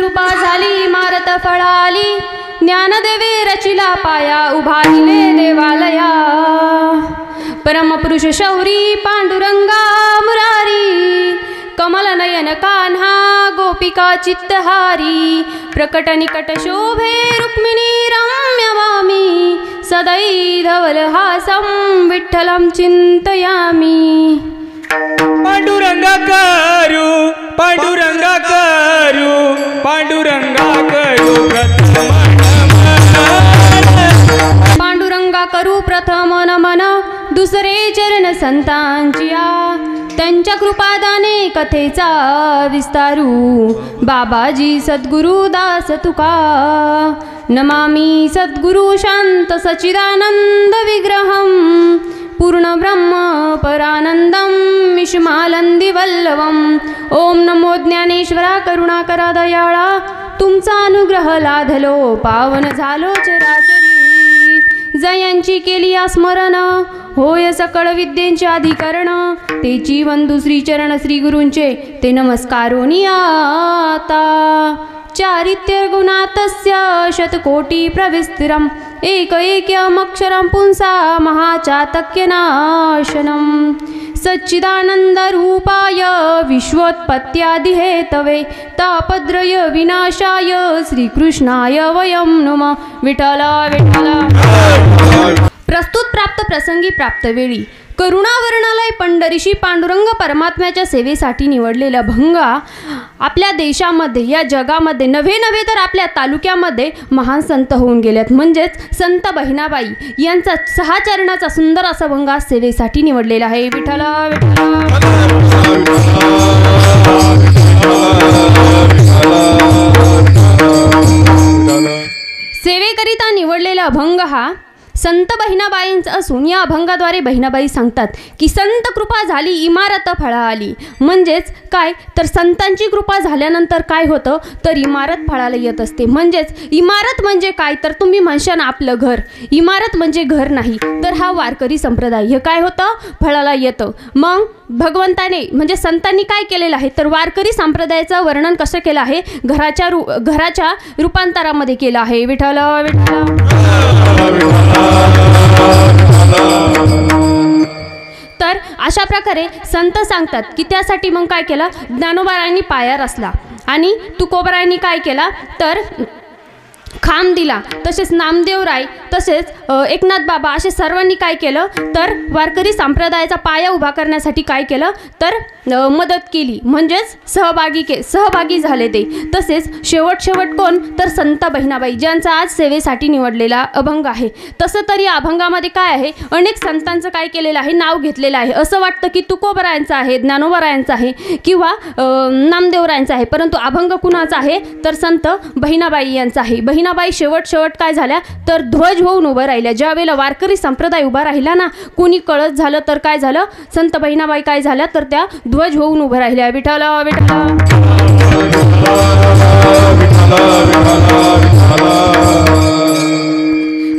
कृपा झाली इमारत फळाली, ज्ञानदेवे रचिला पाया उभारिले देवालया। परमपुरुष शौरी पांडुरंगा मुरारी, कमल नयन कान्हा गोपिका चित्तहारी। प्रकट निकट शोभे रुक्मिणी रम्यवामी, सदै धवलहासं विठ्ठलं चिंतयामि। पांडुरंगा करू पांडुरंगा करू पांडुरंगा करू पांडुरंगा करू प्रथम नमन, दुसरे चरण संतांचिया। त्यांच्या कृपादाने कथेचा विस्तारू, बाबाजी सद्गुरु दास तुका। नमामि सद्गुरु शांत सच्चिदानंद विग्रहं, पूर्ण ब्रह्म परानंदं विष्मालंदी वल्लभं। ओम नमो ज्ञानेश्वरा करुणाकरा दयाळा, तुमचा अनुग्रह लाधलो पावन झालो चराचरी। जयांची केली स्मरण, होय सकळ विद्येचे अधिकरण। तेची वंदू श्रीचरण श्री गुरूंचे, ते नमस्कारोनी आता। चारित्र्य गुणातस्य शतकोटी प्रविस्तिरम्, एक एकमक्षरं पुंसा महाचातक्यनाशनम्। सच्चिदानंद रूपाय विश्वोत्पत्त्यादिहेतवे, तापद्रय विनाशाय श्रीकृष्णाय वयं नमः। विठ्ठल विठ्ठल। प्रस्तुत प्राप्त प्रसंगी प्राप्त वेळी करुणावर्णालय पंढरीशी पांडुरंग परमात्म्याच्या सेवेसाठी निवडलेला भंगा आपल्या देशामध्ये, या जगामध्ये नव्हे तर आपल्या तालुक्यामध्ये महान संत होऊन गेल्यात। म्हणजेच संत बहिणाबाई यांचा 6 चरणाचा सुंदर असा भंगा सेवेसाठी निवडलेला आहे। विठ्ठल सेवेकरिता निवडलेला अभंग हा संत बहिणाबाईंचा असून या अभंगाद्वारे बहिणाबाई सांगतात की संत कृपा झाली इमारत फळाली। म्हणजेच काय तर संतांची कृपा झाल्यानंतर काय होतं तर इमारत फळाला येत असते। म्हणजेच इमारत म्हणजे काय तर तुम्ही म्हणशाल आपलं घर, इमारत म्हणजे घर नाही तर हा वारकरी संप्रदाय हे काय होतं फळाला येतं। मग भगवंताने म्हणजे संतांनी काय केलेलं आहे तर वारकरी संप्रदायाचं वर्णन कसं केलं आहे, घराच्या रूपांतरामध्ये केलं आहे। विठ्ठल विठ्ठल। तर अशा प्रकारे संत सांगतात की त्यासाठी मग काय केलं, ज्ञानोबारायांनी पाया रचला आणि तुकोबारायांनी काय केला तर खांब दिला, तसेच नामदेवराय तसेच एकनाथ बाबा असे सर्वांनी काय केलं तर वारकरी संप्रदायाचा पाया उभा करण्यासाठी काय केलं तर मदत केली। म्हणजेच सहभागी झाले ते। तसेच शेवट कोण तर संत बहिणाबाई ज्यांचा आज सेवेसाठी निवडलेला अभंग आहे। तसं तरी अभंगामध्ये काय आहे अनेक संतांचं काय केलेलं आहे नाव घेतलेलं आहे। असं वाटतं की तुकोबरायांचं आहे, ज्ञानोबरायांचं आहे किंवा नामदेवरायांचं आहे, परंतु अभंग कुणाचा आहे तर संत बहिणाबाई यांचा आहे। बहिणाबाई शेवट काय झाल्या तर ध्वज होऊन उभं राहिल्या। ज्यावेळेला वारकरी संप्रदाय उभा राहिला ना, कुणी कळत झालं तर काय झालं संत बहिणाबाई काय झाल्या तर त्या ध्वज होऊन उभं राहिल्या। विठ्ठल विठ्ठल।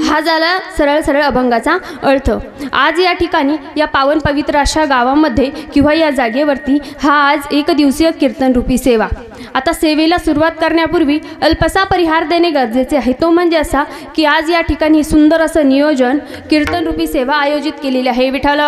हा झाला सरळ अभंगाचा अर्थ। आज या ठिकाणी या पावन पवित्र अशा गावामध्ये किंवा या जागेवरती हा आज 1 दिवसीय कीर्तन रूपी सेवा। आता सेवेला सुरुवात करण्यापूर्वी अल्पसा परिहार देणे गरजेचे आहे। तो म्हणजे असा की आज या ठिकाणी सुंदर असं नियोजन कीर्तन रूपी सेवा आयोजित केलेली आहे। विठ्ठल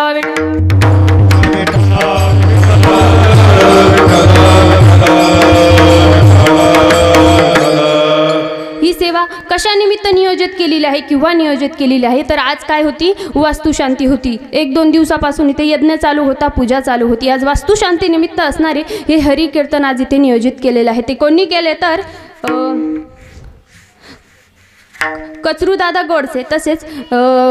ही सेवा कशा निमित्त नियोजित केलेली आहे किंवा नियोजित केलेली आहे तर आज काय होती वास्तुशांती होती। 1-2 दिवसापासून इथे यज्ञ चालू होता, पूजा चालू होती। आज वास्तुशांती निमित्त असणारे हे हरी कीर्तन आज इथे नियोजित केलेले आहे। ते कोणी केले तर कचरूदादा गोडसे तसेच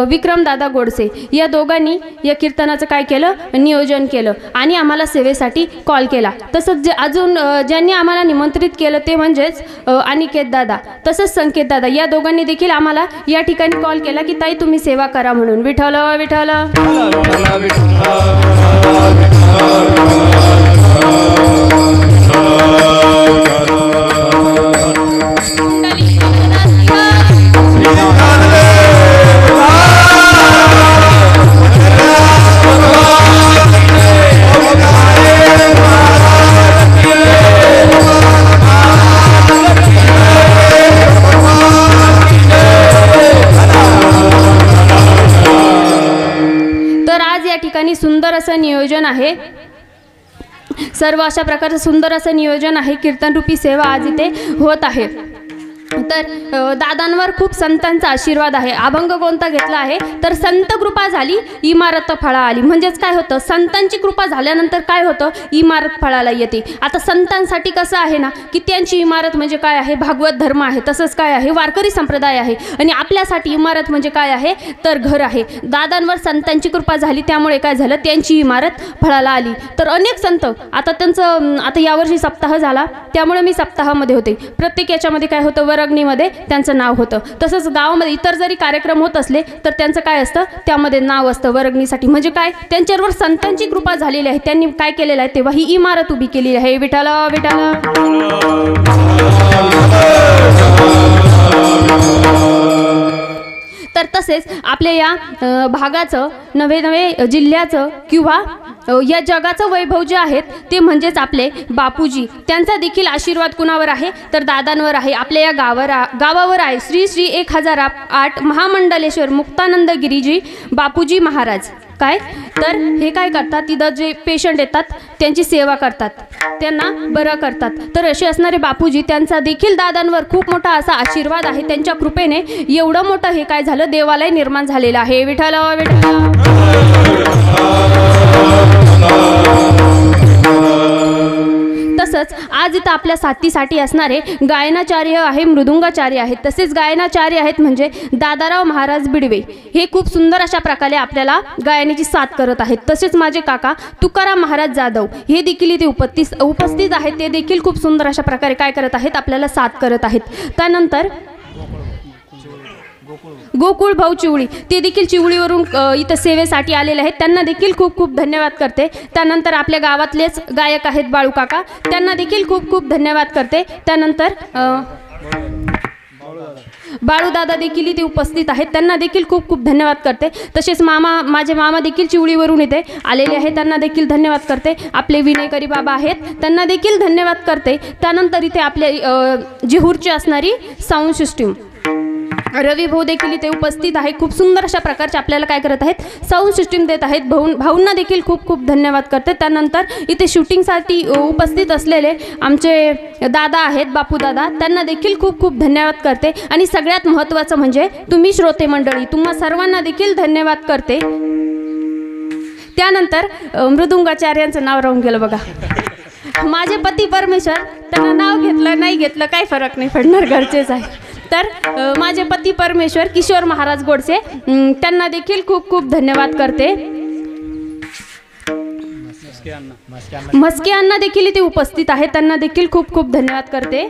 विक्रमदादा गोडसे या दोघांनी या कीर्तनाचं काय केलं नियोजन केलं आणि आम्हाला सेवेसाठी कॉल केला। तसंच अजून ज्यांनी आम्हाला निमंत्रित केलं ते म्हणजेच अनिकेत दादा तसंच संकेत दादा या दोघांनी देखील आम्हाला या ठिकाणी कॉल केला की ताई तुम्ही सेवा करा म्हणून। विठ्ठल विठ्ठल। असं नियोजन आहे, सर्व अशा प्रकारचं सुंदर असं नियोजन आहे. कीर्तनरूपी सेवा आज इथे होत आहे. तर दादांवर खूप संतांचा आशीर्वाद आहे. अभंग कोणता घेतला आहे तर संत कृपा झाली इमारत फळा आली. म्हणजेच काय होतं, संतांची कृपा झाल्यानंतर काय होतं, इमारत फळाला येते. आता संतांसाठी कसं आहे ना की त्यांची इमारत म्हणजे काय आहे, भागवत धर्म आहे, तसंच काय आहे, वारकरी संप्रदाय आहे. आणि आपल्यासाठी इमारत म्हणजे काय आहे तर घर आहे. दादांवर संतांची कृपा झाली त्यामुळे काय झालं, त्यांची इमारत फळाला आली. तर अनेक संत आता त्यांचं आता यावर्षी सप्ताह झाला त्यामुळे मी सप्ताहामध्ये होते. प्रत्येक याच्यामध्ये काय होतं, वरग्नीमध्ये त्यांचं नाव होतं. तसंच गावामध्ये इतर जरी कार्यक्रम होत असले तर त्यांचं काय असतं, त्यामध्ये नाव असतं वरग्नीसाठी. म्हणजे काय, त्यांच्यावर संतांची कृपा झालेली आहे, त्यांनी काय केलेलं आहे तेव्हा ही इमारत उभी केलेली आहे. विठाला विठाला. तर तसेच आपल्या या भागाचं नवे नवे जिल्ह्याचं किंवा या जगाचं वैभव जे आहेत ते म्हणजेच आपले बापूजी, त्यांचा देखील आशीर्वाद कुणावर आहे तर दादांवर आहे. आपल्या या गावावर आहे श्री श्री 1008 महामंडलेश्वर मुक्तानंद गिरीजी बापूजी महाराज. काय तर हे काय करतात, तिथं जे पेशंट येतात त्यांची सेवा करतात, त्यांना बरं करतात. तर असे असणारे बापूजी, त्यांचा देखील दादांवर खूप मोठा असा आशीर्वाद आहे. त्यांच्या कृपेने एवढं मोठं हे काय झालं, देवालय निर्माण झालेलं आहे. विठ्ठल विठ्ठल. तसंच आज इथं आपल्या साथीसाठी असणारे गायनाचार्य आहे, मृदुंगाचार्य आहेत, तसेच गायनाचार्य आहेत म्हणजे दादाराव महाराज बिडवे. हे खूप सुंदर अशा प्रकारे आपल्याला गायनाची साथ करत आहेत. तसेच माझे काका तुकाराम महाराज जाधव हे देखील इथे उपस्थित आहेत. ते देखील खूप सुंदर अशा प्रकारे काय करत आहेत, आपल्याला साथ करत आहेत. त्यानंतर गोकुळ भाऊ चिवळी, ते देखील चिवळीवरून इथं सेवेसाठी आलेले आहेत. त्यांना देखील खूप खूप धन्यवाद करते. त्यानंतर आपल्या गावातलेच गायक आहेत बाळू काका, त्यांना देखील खूप खूप धन्यवाद करते. त्यानंतर बाळूदादा देखील इथे उपस्थित आहेत, त्यांना देखील खूप खूप धन्यवाद करते. तसेच माझे मामा देखील चिवळीवरून इथे आलेले आहेत, त्यांना देखील धन्यवाद करते. आपले विनयकरी बाबा आहेत, त्यांना देखील धन्यवाद करते. त्यानंतर इथे आपले जेहूरची असणारी साऊंड सिस्टीम रवी भाऊ देखील इथे उपस्थित आहे. खूप सुंदर अशा प्रकारचे आपल्याला काय करत आहेत, साऊंड सिस्टीम देत आहेत. भाऊंना देखील खूप खूप धन्यवाद करते. त्यानंतर इथे शूटिंगसाठी उपस्थित असलेले आमचे दादा आहेत बापू दादा, त्यांना देखील खूप खूप धन्यवाद करते. आणि सगळ्यात महत्त्वाचं म्हणजे तुम्ही श्रोते मंडळी, तुम्हा सर्वांना देखील धन्यवाद करते. त्यानंतर मृदुंगाचार्यांचं नाव राहून गेलं बघा. माझे पती परमेश्वर, त्यांना नाव घेतलं नाही घेतलं काही फरक नाही पडणार, घरचेच आहे. तर माझे पती परमेश्वर किशोर महाराज गोडसे, त्यांना देखील खूप खूप धन्यवाद करते. म्हस्के अण्णा देखील इथे उपस्थित आहेत, त्यांना देखील खूप खूप धन्यवाद करते.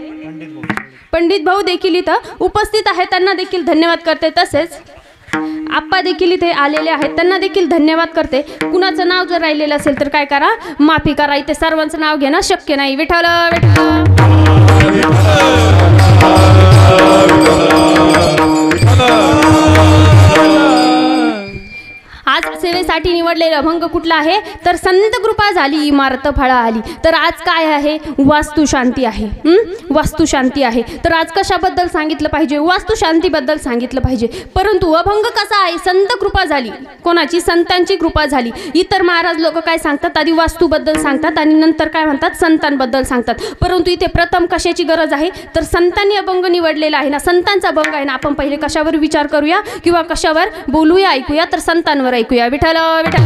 पंडित भाऊ देखील इथं उपस्थित आहेत, त्यांना देखील धन्यवाद करते. तसेच आप्पा देखील इथे आलेले आहेत, त्यांना देखील धन्यवाद करते. कुणाचं नाव जर राहिलेलं असेल तर काय करा, माफी करा. इथे सर्वांचं नाव घेणं शक्य नाही. विठ्ठल विठ्ठल. आज सेवेसाठी निवडलेला अभंग कुठला आहे तर संत कृपा झाली इमारत फळा आली. तर आज काय आहे, वास्तुशांती आहे. वास्तुशांती आहे. तर आज कशाबद्दल सांगितलं पाहिजे, वास्तुशांतीबद्दल सांगितलं पाहिजे. परंतु अभंग कसा आहे, संत कृपा झाली, कोणाची, संतांची कृपा झाली. इतर महाराज लोक काय सांगतात, आधी वास्तूबद्दल सांगतात आणि नंतर काय म्हणतात, संतांबद्दल सांगतात. परंतु इथे प्रथम कशाची गरज आहे तर संतांनी अभंग निवडलेला आहे ना, संतांचा अभंग आहे ना, आपण पहिले कशावर विचार करूया किंवा कशावर बोलूया, ऐकूया तर संतांवर ऐकूया. विठ्ठल विठ्ठल.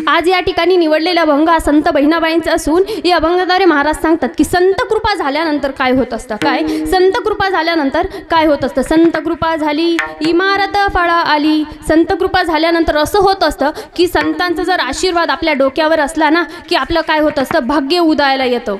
आज या ठिकाणी निवडलेला अभंग हा संत बहिणाबाईंचा असून या अभंगाद्वारे महाराज सांगतात की संत कृपा झाल्यानंतर काय होत असतं. काय संत कृपा झाल्यानंतर काय होत असतं. संत कृपा झाली इमारत फळा आली. संत कृपा झाल्यानंतर असं होत असतं की संतांचा जर आशीर्वाद आपल्या डोक्यावर असला ना की आपलं काय होत असतं, भाग्य उदयाला येतं.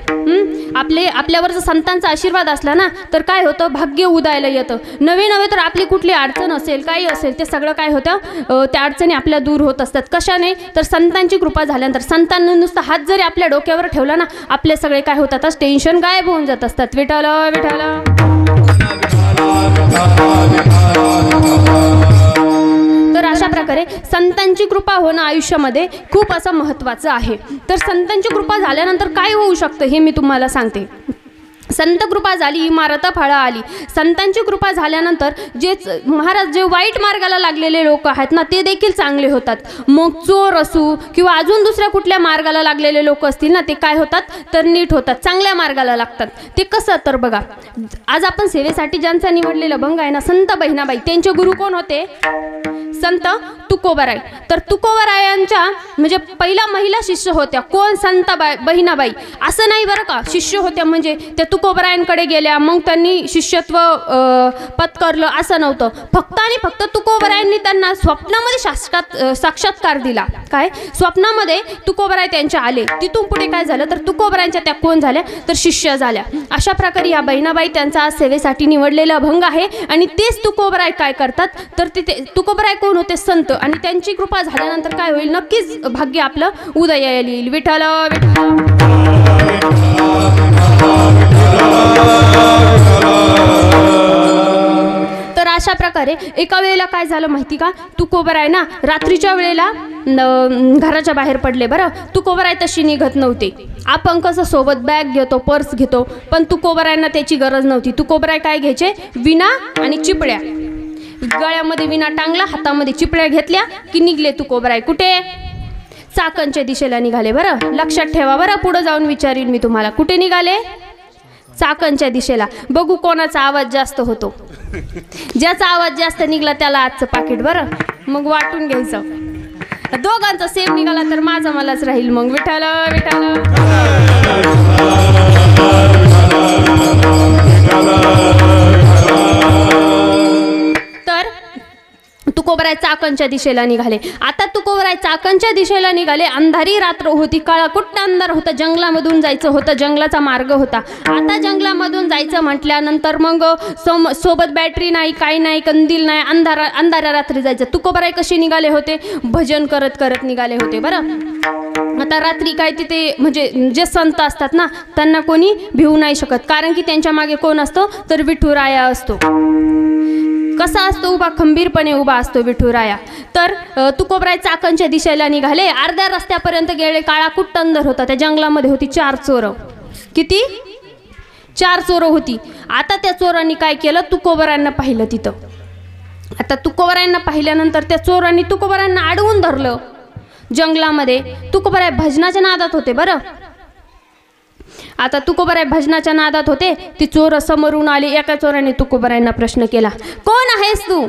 आपल्यावर जर संतांचा आशीर्वाद असला ना तर काय होतं, भाग्य उदयाला येतं. नवे तर आपली कुठली अडचण असेल, काही असेल, ते सगळं काय होतं, त्या अडचणी आपल्या दूर होत असतात. कशाने तर संतांची कृपा झाल्यानंतर. संतांनी नुसता हात जरी आपल्या डोक्यावर ठेवला ना, आपले सगळे काय होतात, टेन्शन गायब होऊन जात असतात. विठ्ठल विठ्ठल. तर अशा प्रकारे संतांची कृपा होणं आयुष्यामध्ये खूप असं महत्त्वाचं आहे. तर संतांची कृपा झाल्यानंतर काय होऊ शकतं हे मी तुम्हाला सांगते. संत कृपा झाली इमारत फळं आली. संतांची कृपा झाल्यानंतर महाराज जे वाईट मार्गाला लागलेले लोक आहेत ना ते देखील चांगले होतात. मग चोर असू किंवा अजून दुसऱ्या कुठल्या मार्गाला लागलेले लोक असतील ना ते काय होतात तर नीट होतात, चांगल्या मार्गाला लागतात. ते कसं तर बघा, आज आपण सेवेसाठी ज्यांचा निवडलेला भंग आहे ना संत बहिणाबाई, त्यांचे गुरु कोण होते? संत तुकोबाराय. तर तुकोबारायांच्या म्हणजे पहिला महिला शिष्य होत्या कोण? संत बहिणाबाई. असं नाही बरं का, शिष्य होत्या म्हणजे त्या तुकोबारायांकडे गेल्या मग त्यांनी शिष्यत्व पत्करलं असं नव्हतं. फक्त आणि फक्त तुकोबारायांनी त्यांना स्वप्नामध्ये साक्षात्कार दिला. काय स्वप्नामध्ये तुकोबाराय त्यांच्या आले. तिथून पुढे काय झालं तर तुकोबारायांच्या त्या कोण झाल्या तर शिष्य झाल्या. अशा प्रकारे या बहिणाबाई त्यांचा आज सेवेसाठी निवडलेला भंग आहे. आणि तेच तुकोबाराय काय करतात तर तिथे तुकोबाराय कोण होते? संत. आणि त्यांची कृपा झाल्यानंतर काय होईल? नक्कीच भाग्य आपलं उदयाला येईल. विठ्ठल तर अशा प्रकारे एका वेळेला काय झालं माहिती का? तुकोबाराय ना रात्रीच्या वेळेला घराच्या बाहेर पडले. बरं, तुकोबाराय तशी निघत नव्हते. आपण कसं सोबत बॅग घेतो, पर्स घेतो, पण तुकोबारायांना त्याची गरज नव्हती. तुकोबाराय काय घ्यायचे? विणा आणि चिपळ्या. गळ्यामध्ये विणा टांगला, हातामध्ये चिपळ्या घेतल्या की निघले तुकोबाराय. कुठे? चाकणच्या दिशेला निघाले. बरं, लक्षात ठेवा. बरं, पुढे जाऊन विचारीन मी तुम्हाला. कुठे निघाले? चाकणच्या दिशेला. बघू कोणाचा आवाज जास्त होतो. ज्याचा आवाज जास्त निघला त्याला आजचं पाकिट. बरं, मग वाटून घ्यायचं. दोघांचा सेम निघाला तर माझा मलाच राहील. मग विठ्ठल विठ्ठल. तर तुकोबाराय चाकणच्या दिशेला निघाले. आता तुकोबाराय चाकणच्या दिशेला निघाले. अंधारी रात्र होती, काळाकुट्ट अंधार होता. जंगलामधून जायचं होतं, जंगलाचा मार्ग होता. आता जंगलामधून जायचं म्हटल्यानंतर मग सोबत बॅटरी नाही, काही नाही, कंदील नाही, अंधाऱ्या रात्री जायचं. तुकोबाराय कसे निघाले होते? भजन करत करत निघाले होते. बरं, आता रात्री काय तिथे म्हणजे जे संत असतात ना त्यांना कोणी भिवू नाही शकत, कारण की त्यांच्या मागे कोण असतो तर विठुराया असतो. कसा असतो? उभा, खंबीरपणे उभा असतो विठुराया. तर तुकोबाराय चाकणच्या दिशेला निघाले. अर्ध्या रस्त्यापर्यंत गेले. काळाकुट्ट अंधार होता. त्या जंगलामध्ये होती 4 चोरं. किती? 4 चोरं होती. आता त्या चोरांनी काय केलं? तुकोबारायांना पाहिलं तिथं. आता तुकोबारायांना पाहिल्यानंतर त्या चोरांनी तुकोबारायांना अडवून धरलं जंगलामध्ये. तुकोबाराय भजनाच्या नादात होते. बरं, आता तुकोबाराय भजनाच्या नादात होते. ती चोर समोरून आली. एका चोराने तुकोबारायांना प्रश्न केला, कोण आहेस तू?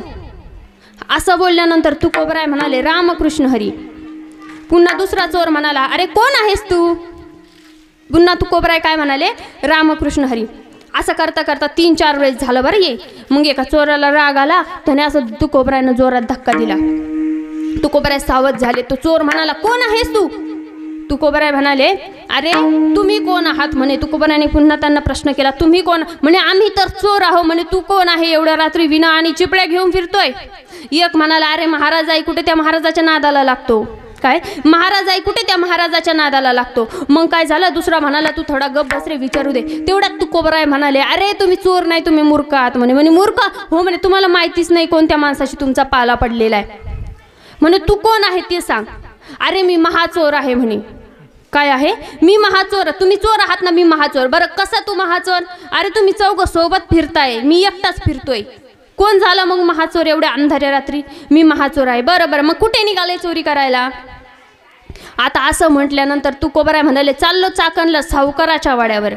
असं बोलल्यानंतर तुकोबाराय म्हणाले, रामकृष्ण हरी. पुन्हा दुसरा चोर म्हणाला, अरे कोण आहेस तू? पुन्हा तुकोबाराय काय म्हणाले? रामकृष्ण हरी. असं करता करता 3-4 वेळेस झालं. बरं, ये मग एका चोराला राग आला. त्याने असं तुकोबारायनं जोरात धक्का दिला. तुकोबाराय सावध झाले. तो चोर म्हणाला, कोण आहेस तू? तुकोबाराय म्हणाले, अरे तुम्ही कोण आहात? म्हणे. तुकोबारायाने पुन्हा त्यांना प्रश्न केला, तुम्ही कोण? म्हणे, आम्ही तर चोर आहो. म्हणे, तू कोण आहे? एवढ्या रात्री विना आणि चिपळ्या घेऊन फिरतोय. एक म्हणाला, अरे महाराज आई कुठे? त्या महाराजाच्या नादाला लागतो. काय? महाराज आई कुठे? त्या महाराजाच्या नादाला लागतो. मग काय झालं? दुसरा म्हणाला, तू थोडा गप बस रे, विचारू दे. तेवढ्यात तुकोबाराय म्हणाले, अरे तुम्ही चोर नाही, तुम्ही मूर्ख आहात. म्हणे, मूर्ख? हो म्हणे, तुम्हाला माहितीच नाही कोणत्या माणसाशी तुमचा पाला पडलेला आहे. म्हणे, तू कोण आहे ते सांग. अरे मी महाचोर आहे. म्हणे, काय आहे? मी महाचोर. तुम्ही चोर आहात ना? मी महाचोर. बरं, कसं तू महाचोर? अरे तुम्ही चौघं सोबत फिरताय, मी एकटाच फिरतोय. कोण झालं मग महाचोर एवढ्या अंधाऱ्या रात्री? मी महाचोर आहे. बरं बरं, मग कुठे निघाले चोरी करायला? आता असं म्हटल्यानंतर तुकोबाराय म्हणाले, चाललो चाकणला सावकाराच्या वाड्यावर.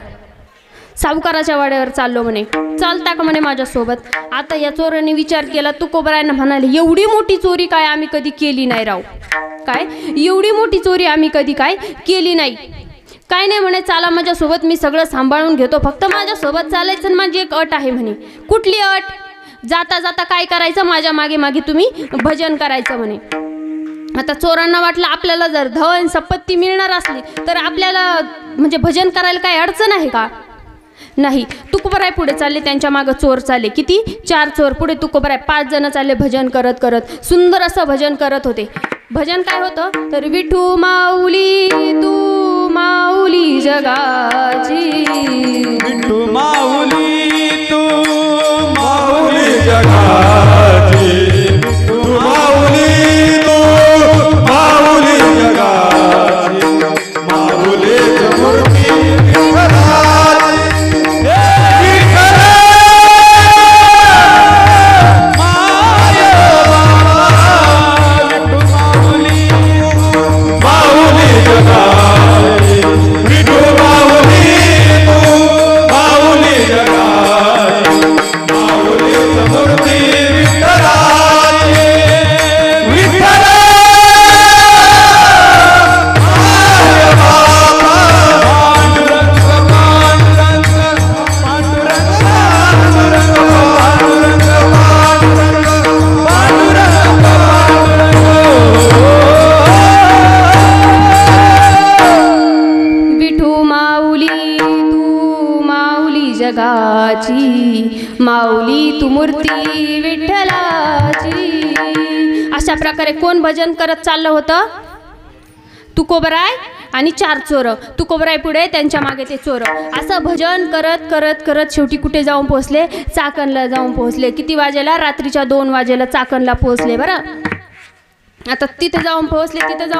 सावकाराच्या वाड्यावर चाललो. म्हणे, चालता का? म्हणे, माझ्यासोबत. आता या चोराने विचार केला. तुकोबारायांना म्हणाले, एवढी मोठी चोरी काय आम्ही कधी केली नाही राव. काय? एवढी मोठी चोरी आम्ही कधी काय केली नाही. काय नाही म्हणे, चाला माझ्यासोबत, मी सगळं सांभाळून घेतो. फक्त माझ्यासोबत चालायचं. आणि माझी एक अट आहे. म्हणे, कुठली अट? जाता जाता काय करायचं? माझ्या मागे मागे तुम्ही भजन करायचं. म्हणे. आता चोरांना वाटलं आपल्याला जर धन संपत्ती मिळणार असली तर आपल्याला म्हणजे भजन करायला काय अडचण आहे का? नाही. तुकोबाराय पुढे चालले, त्यांच्या मागं चोर चालले. किती? 4 चोर. पुढे तुकोबाराय 5 जण चालले भजन करत करत. सुंदर असं भजन करत होते. भजन काय होतं तर, विठू माऊली तू माऊली जगाची, विठू माऊली तू माऊली जगाची, विठू माऊली तू माऊली जगाची, माऊली मूर्ती विठ्ठलाची. माऊली तू मूर्ती विठ्ठलाची. अशा प्रकारे कोण भजन करत चाललं होतं? तुकोबराय आणि 4 चोरं. तुकोबराय पुढे, त्यांच्या मागे ते चोरं. असं भजन करत करत करत शेवटी कुठे जाऊन पोहोचले? चाकणला जाऊन पोहोचले. किती वाजेला? रात्रीच्या 2 वाजेला चाकणला पोहोचले. बरं, आता तिथे जाऊन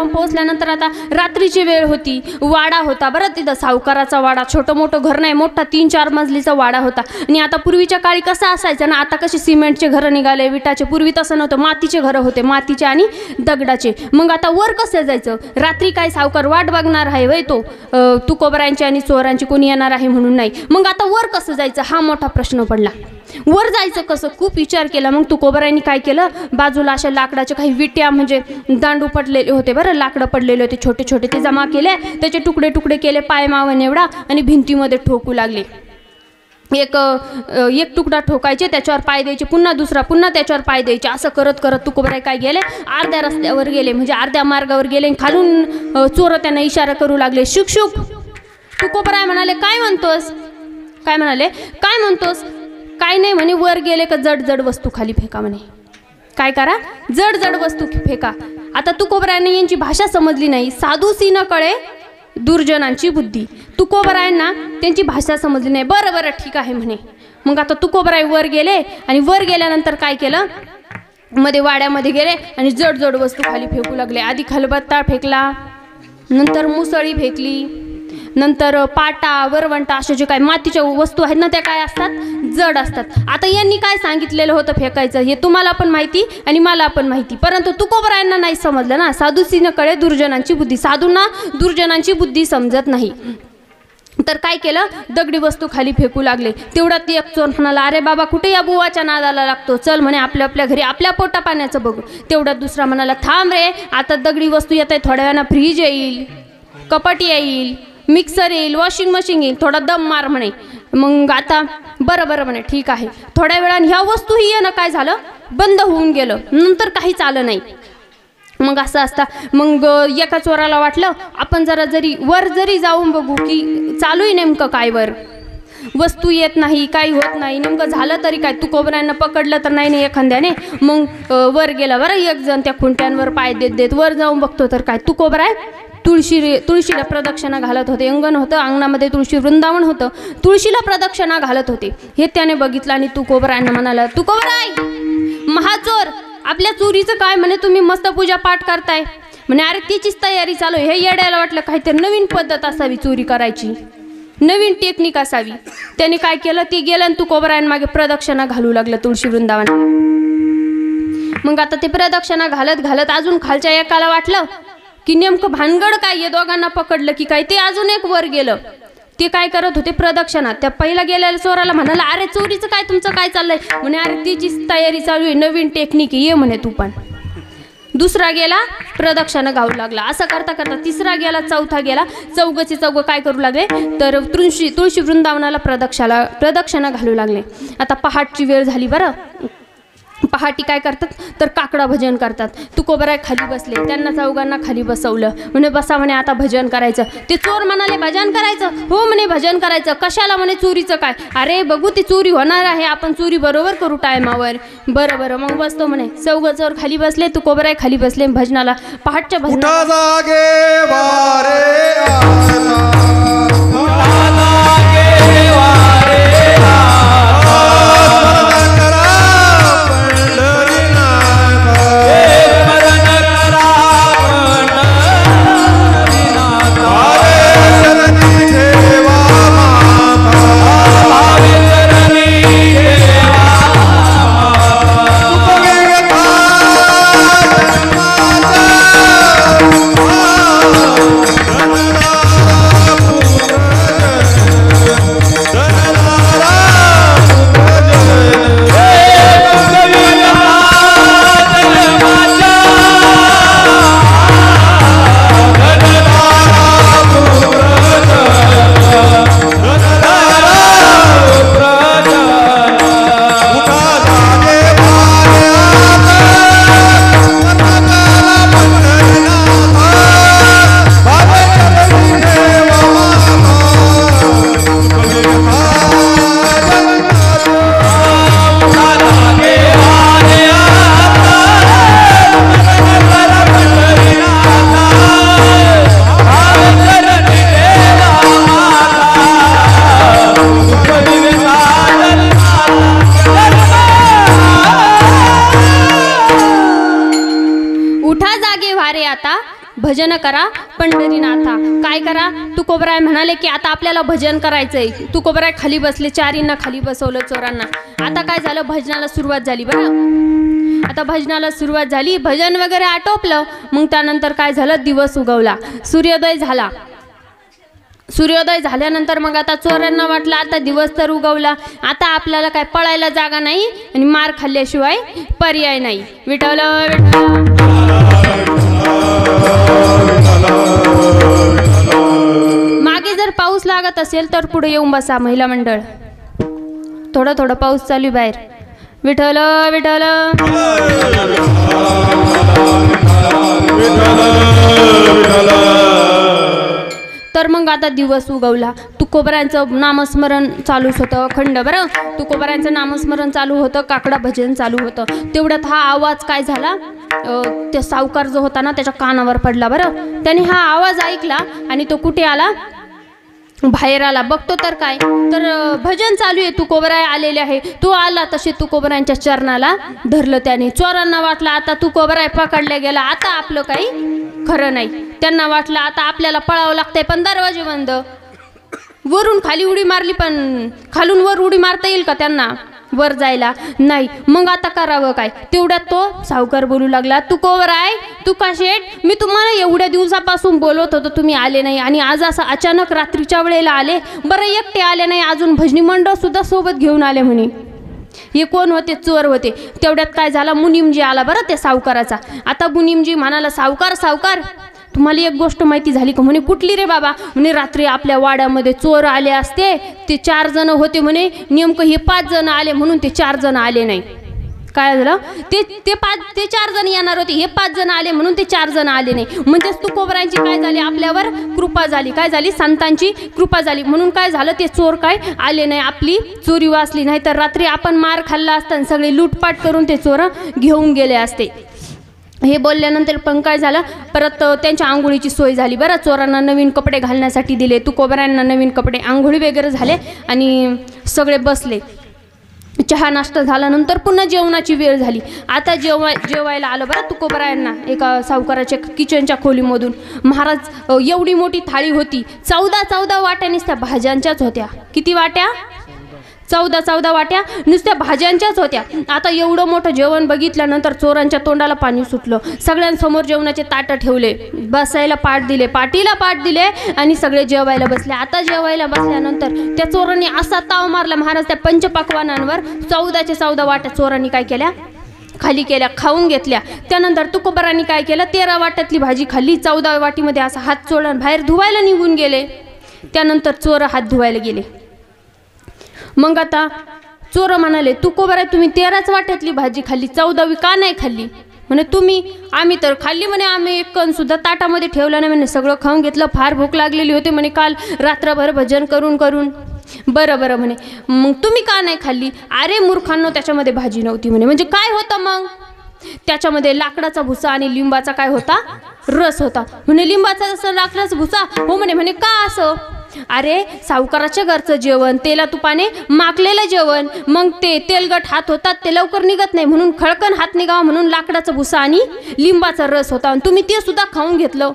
पोहोचल्यानंतर आता रात्रीची वेळ होती. वाडा होता बरं तिथं, सावकाराचा वाडा. छोटं मोठं घर नाही, मोठा 3-4 मजलीचा वाडा होता. आणि आता पूर्वीच्या काळी कसं असायचं ना, आता कसे सिमेंटचे घरं निघाले, विटाचे. पूर्वी तसं नव्हतं, मातीचे घरं होते, मातीचे आणि दगडाचे. मग आता वर कसं जायचं? रात्री काय सावकार वाट बघणार आहे वय तो तुकोबरायांची आणि चोरांची, कोणी येणार आहे म्हणून नाही. मग आता वर कसं जायचं हा मोठा प्रश्न पडला. वर जायचं कसं? खूप विचार केला. मग तुकोबरायांनी काय केलं? बाजूला अशा लाकडाच्या काही विट्या म्हणजे दांडू पडलेले होते बरं, लाकडं पडलेले होते छोटे छोटे, ते जमा केले, त्याचे तुकडे तुकडे केले पाय मावन एवढा आणि भिंतीमध्ये ठोकू लागले. एक तुकडा ठोकायचे, त्याच्यावर पाय द्यायचे, पुन्हा दुसरा, पुन्हा त्याच्यावर पाय द्यायचे. असं करत करत तुकोबराय काय गेले? अर्ध्या रस्त्यावर गेले, म्हणजे अर्ध्या मार्गावर गेले. खालून चोर त्यांना इशारा करू लागले, शुक शुक. तुकोबराय म्हणाले, काय म्हणतोस? काय म्हणाले? काय म्हणतोस? काय नाही म्हणे. वर गेले का जड जड वस्तू खाली फेका म्हणे. काय करा? जड जड वस्तू फेका. आता तुकोबरायांनी यांची भाषा समजली नाही. साधूसी न कळे दुर्जनांची बुद्धी. तुकोबरायांना त्यांची भाषा समजली नाही. बरं बरं ठीक आहे म्हणे. मग आता तुकोबराय वर गेले आणि वर गेल्यानंतर काय केलं? मध्ये वाड्यामध्ये गेले आणि जड जड वस्तू खाली फेकू लागले. आधी खलबत्ता फेकला, नंतर मुसळी फेकली, नंतर पाटा वरवंटा अशा जे काय मातीच्या वस्तू आहेत ना त्या काय असतात? जड असतात. आता यांनी काय सांगितलेलं होतं फेकायचं हे तुम्हाला पण माहिती आणि मला पण माहिती, परंतु तुकोबरायांना नाही समजलं ना. साधूसीनं कळे दुर्जनांची बुद्धी. साधूंना दुर्जनांची बुद्धी समजत नाही. तर काय केलं? दगडी वस्तू खाली फेकू लागले. तेवढ्यात एक चोर म्हणाला, अरे बाबा कुठे या बुवाच्या नादाला लागतो, चल म्हणे आपल्या आपल्या घरी आपल्या पोटा पाण्याचं बघू. तेवढ्यात दुसरा म्हणाला, थांब रे, आता दगडी वस्तू येत आहे, थोड्या वेळानं फ्रीज येईल, कपाट येईल, मिक्सर येईल, वॉशिंग मशीन येईल, थोडा दम मार म्हणे. मग आता बरं बरं म्हणे ठीक आहे. थोड्या वेळाने ह्या वस्तूही येणं काय झालं? बंद होऊन गेलं. नंतर काहीच आलं नाही. मग असं असता मग एका चोराला वाटलं आपण जरा वर जाऊन बघू की चालू आहे नेमकं काय. वर वस्तू येत नाही, काही होत नाही, नेमकं झालं तरी काय. तुकोबरायांना पकडलं तर नाही एखाद्याने. मग वर गेला बरं एक जण, त्या खुंट्यांवर पाय देत देत वर जाऊन बघतो तर काय तुकोबराय तुळशीला प्रदक्षिणा घालत होते. अंगण होतं, अंगणामध्ये तुळशी वृंदावन होतं, तुळशीला प्रदक्षिणा घालत होते. हे त्याने बघितलं आणि तुकोबरायांना म्हणाला, तुकोबराय महाचोर, आपल्या चोरीचं काय म्हणे? तुम्ही मस्त पूजा पाठ करताय म्हणे. अरे त्याचीच तयारी चालू. हे येड्याला वाटलं काहीतरी नवीन पद्धत असावी चोरी करायची, नवीन टेक्निक असावी. त्याने काय केलं? ते गेलं आणि तुकोबरायांमागे प्रदक्षिणा घालू लागलं तुळशी वृंदावन. मग आता ते प्रदक्षिणा घालत घालत अजून खालच्या एकाला वाटलं की नेमकं भानगड काय, हे दोघांना पकडलं की काय. ते अजून एक वर गेलं. ते काय करत होते? प्रदक्षिणा. त्या पहिला गेलेल्या चोराला म्हणाला, अरे चोरीचं काय, तुमचं काय चाललंय म्हणे. अरे तिचीच तयारी चालू आहे, नवीन टेक्निक ये म्हणे तू पण. दुसरा गेला, प्रदक्षिणा गाऊ लागला. असं करता करता तिसरा गेला, चौथा गेला. चौघचे चौघ काय करू लागले तर तुळशी वृंदावनाला प्रदक्षिणा घालू लागले. आता पहाटची वेळ झाली बरं. पहाटी काय करतात तर काकडा भजन करतात. तुकोबराय खाली बसले, त्यांना चौघांना खाली बसवलं. म्हणे बसा म्हणे आता भजन करायचं. ते चोर म्हणाले भजन करायचं? हो म्हणे भजन करायचं. कशाला म्हणे? चोरीचं काय? अरे बघू ती चोरी होणार आहे, आपण चोरी बरोबर करू टायमावर. बरं बरं मग बसतो म्हणे. चौघ चोर खाली बसले, तुकोबराय खाली बसले भजनाला. पहाटच्या भजनाला भजन करा पंढरीनाथा. काय करा? तुकोबराय म्हणाले की आता आपल्याला भजन करायचंय. तुकोबराय खाली बसले, चारींना खाली बसवलं चोरांना. आता काय झालं? भजनाला सुरुवात झाली बरं. आता भजनाला सुरुवात झाली, भजन वगैरे आटोपलं. मग त्यानंतर काय झालं? दिवस उगवला, सूर्योदय झाला. सूर्योदय झाल्यानंतर मग आता चोरांना वाटलं आता दिवस तर उगवला, आता आपल्याला काय पळायला जागा नाही आणि मार खाल्ल्याशिवाय पर्याय नाही. विठ्ठल मागे जर पाऊस लागत असेल तर पुढे येऊन बसा महिला मंडळ. थोडं थोडं पाऊस चालू बाहेर. विठ्ठल विठ्ठल तर मग आता दिवस उगवला. तुकोबरायांचं नामस्मरण चालूच होतं अखंड बरं. तुकोबरायांचं नामस्मरण चालू होतं, काकडा भजन चालू होतं. तेवढ्यात हा आवाज काय झाला? ते सावकार जो होता ना त्याच्या कानावर पडला बरं. त्याने हा आवाज ऐकला आणि तो कुठे आला? बाहेर आला. बघतो तर काय, तर भजन चालू आहे, तुकोबराय आलेले आहे. तो आला तसे तुकोबरायांच्या चरणाला धरलं त्याने. चोरांना वाटलं आता तुकोबराय पकडल्या गेला, आता आपलं काही खरं नाही. त्यांना वाटलं आता आपल्याला पळावं लागतंय, पण दरवाजे बंद. वरून खाली उडी मारली, पण खालून वर उडी मारता येईल का त्यांना वर जायला? नाही. मग आता करावं काय? तेवढ्यात तो सावकार बोलू लागला, तुकोबराय तुकाशेठ, मी तुम्हाला एवढ्या दिवसापासून बोलवत होतो, तुम्ही आले नाही आणि आज असं अचानक रात्रीच्या वेळेला आले. बरं एकटे आले नाही, अजून भजनी मंडळ सुद्धा सोबत घेऊन आले म्हणे. हे कोण होते? चोर होते. तेवढ्यात काय झाला? मुनीमजी आला बरं त्या सावकाराचा. आता मुनीमजी म्हणाला, सावकार सावकार तुम्हाला एक गोष्ट माहिती झाली का? म्हणे कुठली रे बाबा? म्हणे रात्री आपल्या वाड्यामध्ये चोर आले असते, ते 4 जण होते म्हणे, नेमकं हे 5 जण आले म्हणून ते 4 जण आले नाही. काय झालं? ते 4 जण येणार होते, हे 5 जण आले म्हणून ते 4 जण आले नाही. म्हणजेच तुकोबरायांची काय झाली? आपल्यावर कृपा झाली. काय झाली? संतांची कृपा झाली. म्हणून काय झालं? ते चोर काय आले नाही, आपली चोरी वाचली. नाही तर रात्री आपण मार खाल्ला असता आणि सगळे लूटपाट करून ते चोर घेऊन गेले असते. हे बोलल्यानंतर पण काय झालं? परत त्यांच्या आंघोळीची सोय झाली बरं. चोरांना नवीन कपडे घालण्यासाठी दिले, तुकोबरायांना नवीन कपडे, आंघोळी वगैरे झाले आणि सगळे बसले. चहा नाश्ता झाल्यानंतर पुन्हा जेवणाची वेळ झाली. आता जेवायला आलं बरं तुकोबरायांना एका सावकाराच्या किचनच्या खोलीमधून. महाराज एवढी मोठी थाळी होती, 14 वाट्या नुसत्या भाज्यांच्याच होत्या. किती वाट्या? 14 वाट्या नुसत्या भाज्यांच्याच होत्या. आता एवढं मोठं जेवण बघितल्यानंतर चोरांच्या तोंडाला पाणी सुटलं. सगळ्यांसमोर जेवणाचे ताटं ठेवले, बसायला पाट दिले, पाटीला पाट दिले आणि सगळे जेवायला बसले. आता जेवायला बसल्यानंतर त्या चोरांनी असा ताव मारला महाराज त्या पंचपाकवानांवर. 14 वाट्या चोरांनी काय केल्या? खाली केल्या, खाऊन घेतल्या. त्यानंतर तुकोबरांनी काय केलं? 13 वाट्यातली भाजी खाल्ली. 14 वाटीमध्ये असा हात चोळून बाहेर धुवायला निघून गेले. त्यानंतर चोर हात धुवायला गेले. मग आता चोर म्हणाले, तुकोबराय तुम्ही 13च वाट्यातली भाजी खाल्ली, 14वी का नाही खाल्ली? म्हणे तुम्ही? आम्ही तर खाल्ली म्हणे, आम्ही एक कण सुद्धा ताटामध्ये ठेवला नाही म्हणे, सगळं खाऊन घेतलं. फार भूक लागलेली होती म्हणे काल रात्रभर भजन करून. बरं म्हणे, मग तुम्ही का नाही खाल्ली? अरे मूर्खांनो, त्याच्यामध्ये भाजी नव्हती म्हणे. म्हणजे काय होतं मग? त्याच्यामध्ये लाकडाचा भुसा आणि लिंबाचा काय होता? रस होता. म्हणे लिंबाचा रस, लाकडाचा भुसा? हो म्हणे. का असं? अरे सावकाराच्या घरचं जेवण, तेला तुपाने माकलेलं जेवण, मग ते तेलगट हात होतात, ते लवकर निघत नाही, म्हणून खळकन हात निघावा म्हणून लाकडाचा भुसा आणि लिंबाचा रस होता आणि तुम्ही ते सुद्धा खाऊन घेतलं.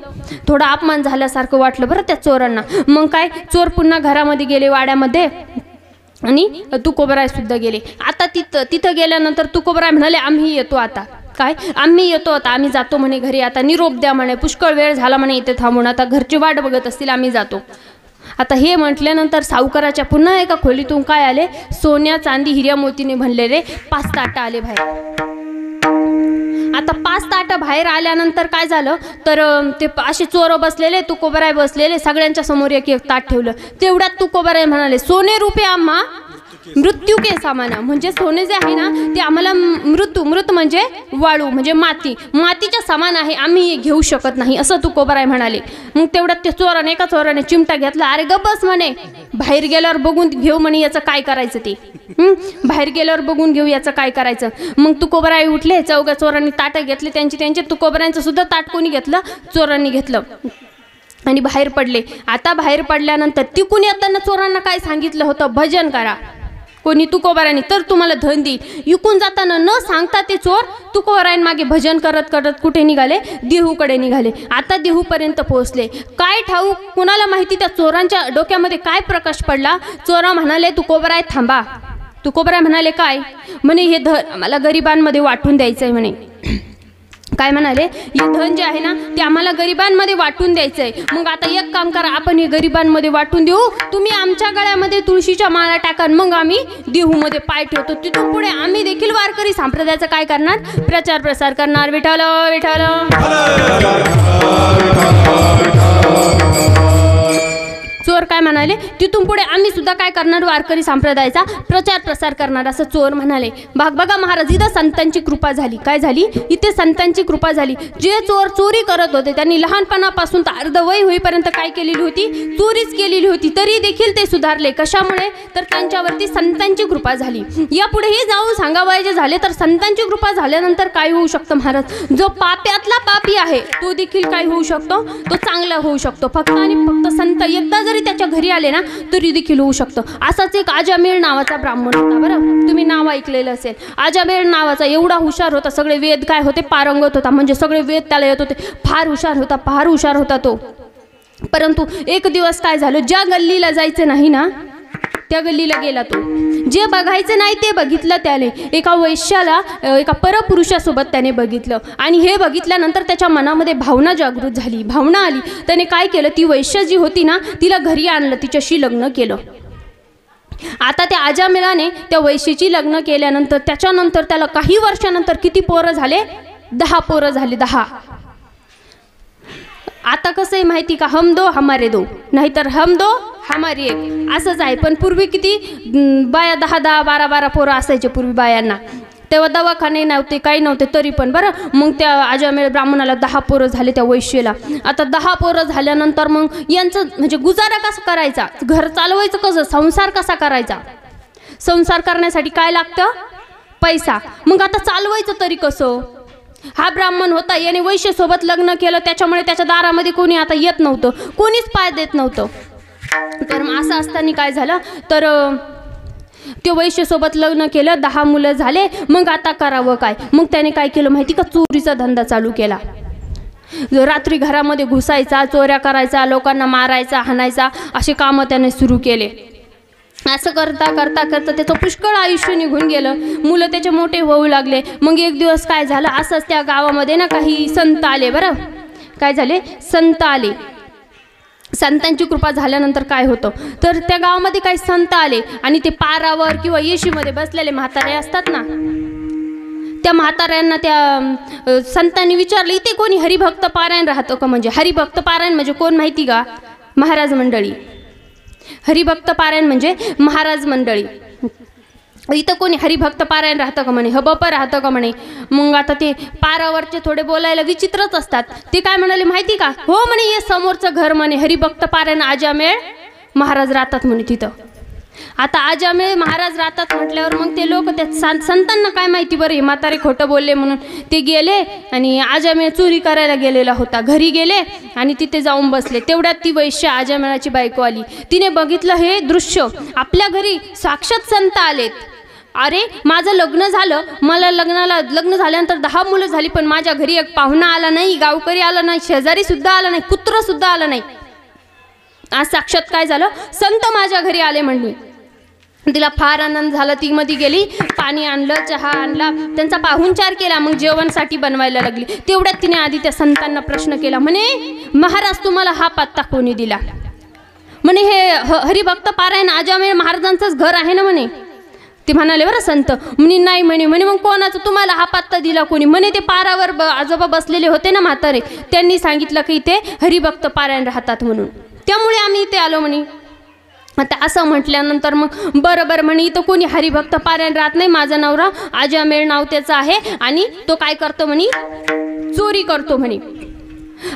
थोडा अपमान झाल्यासारखं वाटलं बरं त्या चोरांना. मग काय, चोर पुन्हा घरामध्ये गेले वाड्यामध्ये आणि तुकोबराय सुद्धा गेले. आता तिथं गेल्यानंतर तुकोबराय म्हणाले, आम्ही येतो आता. काय? आम्ही येतो आता, आम्ही जातो म्हणे घरी. आता निरोप द्या म्हणे, पुष्कळ वेळ झाला म्हणे इथे थांबून, आता घरची वाट बघत असतील, आम्ही जातो. आता हे म्हटल्यानंतर सावकाराच्या पुन्हा एका खोलीतून काय आले? सोन्या चांदी हिऱ्या मोतीने बनलेले 5 ताटं आले बाहेर. आता 5 ताटं बाहेर आल्यानंतर काय झालं? तर ते असे चोर बसलेले, तुकोबराय बसलेले, सगळ्यांच्या समोर एक ताट ठेवलं. तेवढ्यात तुकोबराय म्हणाले, सोने रुपये आम्हा मृत्यू के सामाना. म्हणजे सोने जे आहे ना ते आम्हाला मृत म्हणजे वाळू, म्हणजे मातीच्या समान आहे, आम्ही घेऊ शकत नाही, असं तुकोबराय म्हणाले. मग तेवढ्यात ते चोराने, एका चोराने चिमटा घेतला. अरे गप बस म्हणे, बाहेर गेल्यावर बघून घेऊ म्हणे याचं काय करायचं ते. बाहेर गेल्यावर बघून घेऊ याचं काय करायचं. मग तुकोबराय उठले, 4 चोरांनी ताटं घेतले त्यांचे. तुकोबरायांचं सुद्धा ताट कोणी घेतलं? चोरांनी घेतलं आणि बाहेर पडले. आता बाहेर पडल्यानंतर तिकून येताना चोरांना काय सांगितलं होतं? भजन करा. कोणी तुकोबारायने तर तुम्हाला धन देईल. इकून जाताना न सांगता ते चोर तुकोबारायन भजन करत करत कुठे निघाले? देहूकडे निघाले. आता देहूपर्यंत पोहोचले. काय ठाऊक कुणाला माहिती त्या चोरांच्या डोक्यामध्ये काय प्रकाश पडला. चोरा म्हणाले तुकोबाराय थांबा. तुकोबाराय म्हणाले काय? म्हणे हे धन आम्हाला गरिबांमध्ये वाटून द्यायचं आहे म्हणे. काय म्हणाले? हे धन जे आहे ना ते आम्हाला गरिबांमध्ये वाटून द्यायचं आहे. मग आता एक काम करा, आपण हे गरिबांमध्ये वाटून देऊ. तुम्ही आमच्या गळ्यामध्ये तुळशीच्या माळा टाका, मग आम्ही देहूमध्ये पाय ठेवतो. तिथून पुढे आम्ही देखील वारकरी संप्रदायाचा काय करणार? प्रचार प्रसार करणार. विठ्ठल विठ्ठल. चोर काय म्हणाले? तिथून पुढे आम्ही सुद्धा काय करणार? वारकरी संप्रदायाचा प्रचार प्रसार करणार, असं चोर म्हणाले. बघा महाराज, इथं संतांची कृपा झाली. काय झाली? इथे संतांची कृपा झाली. जे चोर चोरी करत होते त्यांनी लहानपणापासून तर अर्धवय होईपर्यंत काय केलेली होती? चोरीच केलेली होती. तरी देखील ते सुधारले. कशामुळे? तर त्यांच्यावरती संतांची कृपा झाली. यापुढेही जाऊन सांगावायचे झाले तर संतांची कृपा झाल्यानंतर काय होऊ शकतं महाराज? जो पाप्यातला पापी आहे तो देखील काय होऊ शकतो? तो चांगला होऊ शकतो. फक्त आणि फक्त संत एकदा जरी त्याच्या घरी आले ना तरी देखील होऊ शकतं. असाच एक आजामेळ नावाचा ब्राह्मण होता. बरं, तुम्ही नाव ऐकलेलं असेल. आजामेळ नावाचा एवढा हुशार होता. सगळे वेद काय होते? पारंगत होता. म्हणजे सगळे वेद त्याला येत होते. फार हुशार होता तो. परंतु एक दिवस काय झालं? ज्या गल्लीला जायचं नाही ना त्या गल्लीला गेला तो. जे बघायचं नाही ते बघितलं त्याने. एका वैश्याला, एका परपुरुषासोबत त्याने बघितलं. आणि हे बघितल्यानंतर त्याच्या मनामध्ये भावना जागृत झाली, भावना आली. त्याने काय केलं? ती वैश्य जी होती ना तिला घरी आणलं, तिच्याशी लग्न केलं. आता त्या आजामेळाने त्या वैश्यची लग्न केल्यानंतर त्याच्यानंतर त्याला काही वर्षानंतर किती पोरं झाले? 10 पोरं झाले. 10. आता कसं आहे माहिती का? हम दो हमारे दो, नाहीतर हम दो हमारी एक, असंच आहे. पण पूर्वी किती बाया 10-10, 12-12 पोरं असायचे पूर्वी बायांना. तेव्हा दवाखाने नव्हते, काही नव्हते, तरी पण बरं. मग त्या आजामेळ ब्राह्मणाला 10 पोरं झाले त्या वैश्येला. आता 10 पोरं झाल्यानंतर मग यांचं म्हणजे गुजारा कसा करायचा? घर चालवायचं कसं? संसार कसा करायचा? संसार करण्यासाठी काय लागतं? पैसा. मग आता चालवायचं तरी कसं? हा ब्राह्मण होता, याने वैश्यसोबत लग्न केलं. त्याच्यामुळे त्याच्या दारामध्ये कोणी आता येत नव्हतं, कोणीच पाय देत नव्हतं. तर असं असताना काय झालं? तर ते वैश्यसोबत लग्न केलं. 10 मुलं झाले. मग आता करावं काय? मग त्याने काय केलं माहिती का? चोरीचा धंदा चालू केला. रात्री घरामध्ये घुसायचा, चोऱ्या करायचा, लोकांना मारायचा, हाणायचा, असे कामं त्याने सुरू केले. असं करता करता करता त्याचं पुष्कळ आयुष्य निघून गेलं. मुलं त्याचे मोठे होऊ लागले. मग एक दिवस काय झालं? असंच त्या गावामध्ये ना काही संत आले. बरं, काय झाले? संत आले. संतांची कृपा झाल्यानंतर काय होतं? तर त्या गावामध्ये काही संत आले आणि ते पारावर किंवा येशीमध्ये बसलेले म्हातारे असतात ना, त्या म्हाताऱ्यांना त्या संतांनी विचारलं, इथे कोणी हरिभक्त पारायण राहतं का? म्हणजे हरिभक्त पारायण म्हणजे कोण माहिती का? महाराज मंडळी. हरिभक्त पारायण म्हणजे महाराज मंडळी. इथं कोणी हरिभक्त पारायण राहतं का म्हणे? हबप राहतं का म्हणे? मग आता ते पारावरचे थोडे बोलायला विचित्रच असतात. ते काय म्हणाले माहिती का? हो म्हणे, हे समोरचं घर म्हणे हरिभक्त पारायण आजामेळ महाराज राहतात म्हणे तिथं. आता आजामेळ महाराज राहतात म्हटल्यावर मग ते लोक त्या संतांना काय माहिती बरं हे म्हातारे खोटं बोलले म्हणून. ते गेले आणि आजामेळ चोरी करायला गेलेला होता. घरी गेले आणि तिथे जाऊन बसले. तेवढ्यात ती वैश्य आजामेळाची बायको आली. तिने बघितलं हे दृश्य. आपल्या घरी साक्षात संत आलेत. अरे, माझं लग्न झालं, मला लग्न झाल्यानंतर 10 मुलं झाली, पण माझ्या घरी एक पाहुणा आला नाही, गावकरी आला नाही, शेजारी सुद्धा आला नाही, कुत्र सुद्धा आला नाही. आज साक्षात काय झालं? संत माझ्या घरी आले म्हणली. तिला फार आनंद झाला. ती मध्ये गेली, पाणी आणलं, चहा आणला, त्यांचा पाहुणचार केला. मग जेवणसाठी बनवायला लागली. तेवढ्यात तिने आधी त्या संतांना प्रश्न केला. म्हणे, महाराज तुम्हाला हा पत्ता कोणी दिला? म्हणे, हे हरिभक्त पारायण आजामेळ महाराजांचंच घर आहे ना म्हणे. ते म्हणाले बरं संत. म्हणे नाही म्हणे. म्हणे मग कोणाचं तुम्हाला हा पत्ता दिला कोणी? म्हणे ते पारावर आजोबा बसलेले होते ना म्हातारे, त्यांनी सांगितलं की इथे हरिभक्त पारायण राहतात म्हणून, त्यामुळे आम्ही इथे आलो म्हणे. आता असं म्हटल्यानंतर मग बरं म्हणे, इथं कोणी हरिभक्त पारायण राहत नाही. माझा नवरा आजामेळ नाव त्याचं आहे आणि तो काय करतो म्हणे? चोरी करतो म्हणे.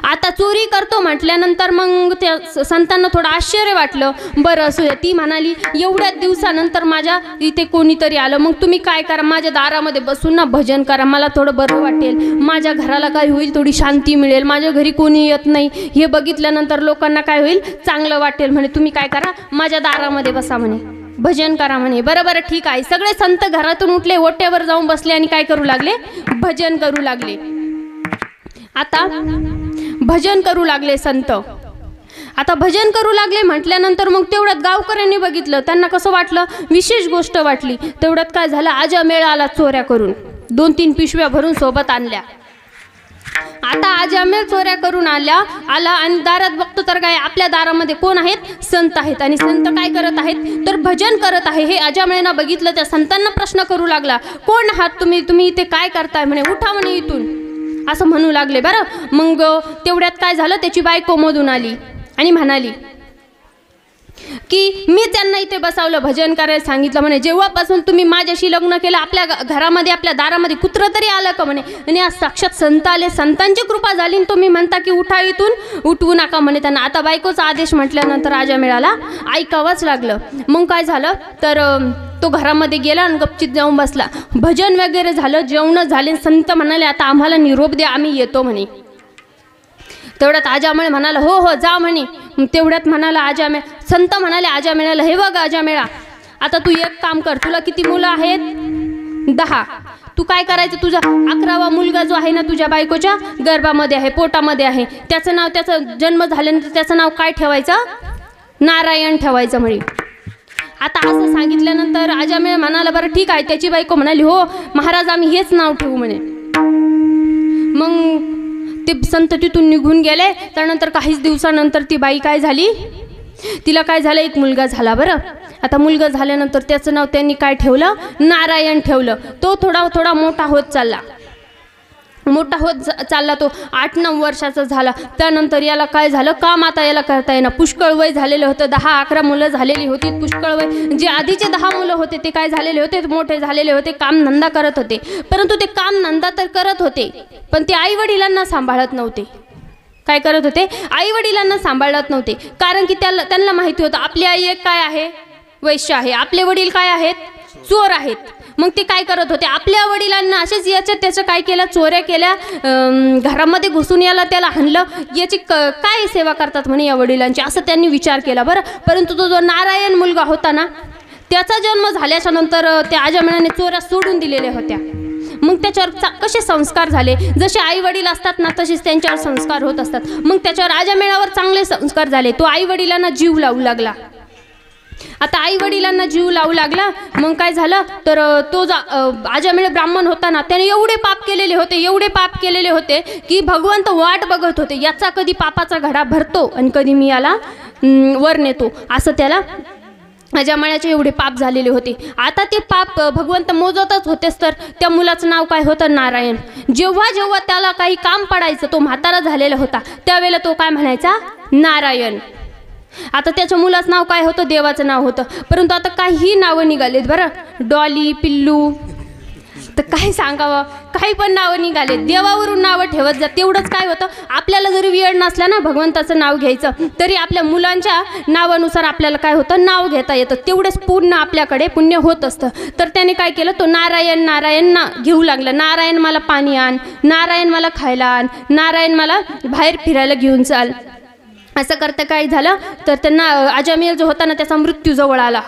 आता चोरी करतो म्हटल्यानंतर मग त्या संतांना थोडं आश्चर्य वाटलं. बरं असू द्या. ती म्हणाली, एवढ्याच दिवसानंतर माझ्या इथे कोणीतरी आलं, मग तुम्ही काय करा, माझ्या दारामध्ये बसून ना भजन करा, मला थोडं बरं वाटेल, माझ्या घराला काय होईल, थोडी शांती मिळेल, माझ्या घरी कोणी येत नाही हे बघितल्यानंतर लोकांना काय होईल, चांगलं वाटेल म्हणे. तुम्ही काय करा, माझ्या दारामध्ये बसा म्हणे, भजन करा म्हणे. बरं ठीक आहे. सगळे संत घरातून उठले, ओट्यावर जाऊन बसले आणि काय करू लागले? भजन करू लागले. आता भजन करू लागले संत. आता भजन करू लागले म्हटल्यानंतर मग तेवढ्यात गावकऱ्यांनी बघितलं. त्यांना कसं वाटलं? विशेष गोष्ट वाटली. तेवढ्यात काय झालं? अजामेळ आला चोऱ्या करून. 2-3 पिशव्या भरून सोबत आणल्या. आता अजामेळ चोऱ्या करून आला आणि दारात बघतो तर काय, आपल्या दारामध्ये कोण आहेत? संत आहेत. आणि संत काय करत आहेत? तर भजन करत आहे. हे अजामेळनं बघितलं. त्या संतांना प्रश्न करू लागला, कोण आहात तुम्ही इथे काय करताय म्हणे? उठा म्हणे इथून, असं म्हणू लागले. बरं मग तेवढ्यात काय झालं? त्याची बायको मधून आली आणि म्हणाली की मी त्यांना इथे बसावलं, भजन करायला सांगितलं म्हणे. जेव्हापासून तुम्ही माझ्याशी लग्न केलं, आपल्या घरामध्ये, आपल्या दारामध्ये कुत्रं तरी आलं का म्हणे? आणि आज साक्षात संत आले, संतांची कृपा झाली, आणि तुम्ही म्हणता की उठा इथून, उठवू नका म्हणे त्यांना. आता बायकोचा आदेश म्हटल्यानंतर अजामेळाला ऐकावंच लागलं. मग काय झालं? तर तो घरामध्ये गेला आणि गपचित जाऊन बसला. भजन वगैरे झालं, जेवण झाले. संत म्हणाले आता आम्हाला निरोप द्या, आम्ही येतो म्हणे. तेवढ्यात अजामेळ म्हणाला हो जा म्हणे. तेवढ्यात म्हणाला अजामेळ, संत म्हणाले अजामेळाला, हे बघ अजामेळा, आता तू एक काम कर, तुला किती मुलं आहेत? 10. तू काय करायचं? तुझा 11वा मुलगा जो आहे ना, तुझ्या बायकोच्या गर्भामध्ये आहे, पोटामध्ये आहे, त्याचं नाव, त्याचा जन्म झाल्यानंतर त्याचं नाव काय ठेवायचं? नारायण ठेवायचं म्हणे. आता असं सांगितल्यानंतर अजामेळ म्हणाला बरं ठीक आहे. त्याची बायको म्हणाली हो महाराज, आम्ही हेच नाव ठेवू म्हणे. मग ते संत तिथून निघून गेले. त्यानंतर काहीच दिवसानंतर ती बाई काय झाली? तिला काय झालं? एक मुलगा झाला. बरं आता मुलगा झाल्यानंतर त्याचं नाव त्यांनी काय ठेवलं? नारायण ठेवलं. तो थोडा मोठा होत चालला. तो 8-9 वर्षाचा झाला. त्यानंतर याला काय झालं? काम आता याला करता येणार. पुष्कळ वय झालेलं होतं. 10-11 मुलं झालेली होती. पुष्कळ वय. जे आधीचे 10 मुलं होते ते काय झालेले होते? मोठे झालेले होते. कामधंदा करत होते. परंतु ते कामधंदा तर करत होते, पण ते आई वडिलांना सांभाळत नव्हते. काय करत होते? आई वडिलांना सांभाळत नव्हते. कारण की त्यांना माहिती होतं आपली आई एक काय आहे? वैश्य आहे. आपले वडील काय आहेत? चोर आहेत. मग ते काय करत होते? आपल्या वडिलांना असेच त्याचं काय केलं? चोऱ्या केल्या, घरामध्ये घुसून याला त्याला हाणलं. याची काय सेवा करतात म्हणे या वडिलांची, असं त्यांनी विचार केला. बरं परंतु तो जो नारायण मुलगा होता ना, त्याचा जन्म झाल्याच्या नंतर त्या अजामेळाने चोऱ्या सोडून दिलेल्या होत्या. मग त्याच्यावर कसे संस्कार झाले? जसे आई वडील असतात ना, तसेच त्यांच्यावर संस्कार होत असतात. मग त्याच्यावर अजामेळावर चांगले संस्कार झाले. तो आई वडिलांना जीव लावू लागला. आता आई वडिलांना जीव लावू लागला. मग काय झालं? तर तो अजामेळ ब्राह्मण होता ना, त्याने एवढे पाप केलेले होते की भगवंत वाट बघत होते, याचा कधी पापाचा घडा भरतो आणि कधी मी याला वर नेतो, असं त्याला अजामेळाचे एवढे पाप झालेले होते. आता ते पाप भगवंत मोजतच होतेच. तर त्या मुलाचं नाव काय होतं? नारायण. जेव्हा त्याला काही काम पडायचं, तो म्हातारा झालेला होता, त्यावेळेला तो काय म्हणायचा? नारायण. आता त्याच्या मुलाचं नाव काय होतं? देवाचं नाव होतं. परंतु आता काही नावं निघालेत. बरं डॉली, पिल्लू, तर काय सांगावं, काही पण नावं निघाले. देवावरून नावं ठेवत जात. तेवढंच काय होतं? आपल्याला जरी वेळ नसला ना भगवंताचं नाव घ्यायचं, तरी आपल्या मुलांच्या नावानुसार आपल्याला काय होतं? नाव घेता येतं. तेवढेच पूर्ण आपल्याकडे पुण्य होत असतं. तर त्याने काय केलं? तो नारायण घेऊ लागला. नारायण मला पाणी आण, नारायण मला खायला आण, नारायण मला बाहेर फिरायला घेऊन चाल. असं करता काय झालं? तर त्यांना अजामेळ जो होता ना, त्याचा मृत्यू जवळ आला,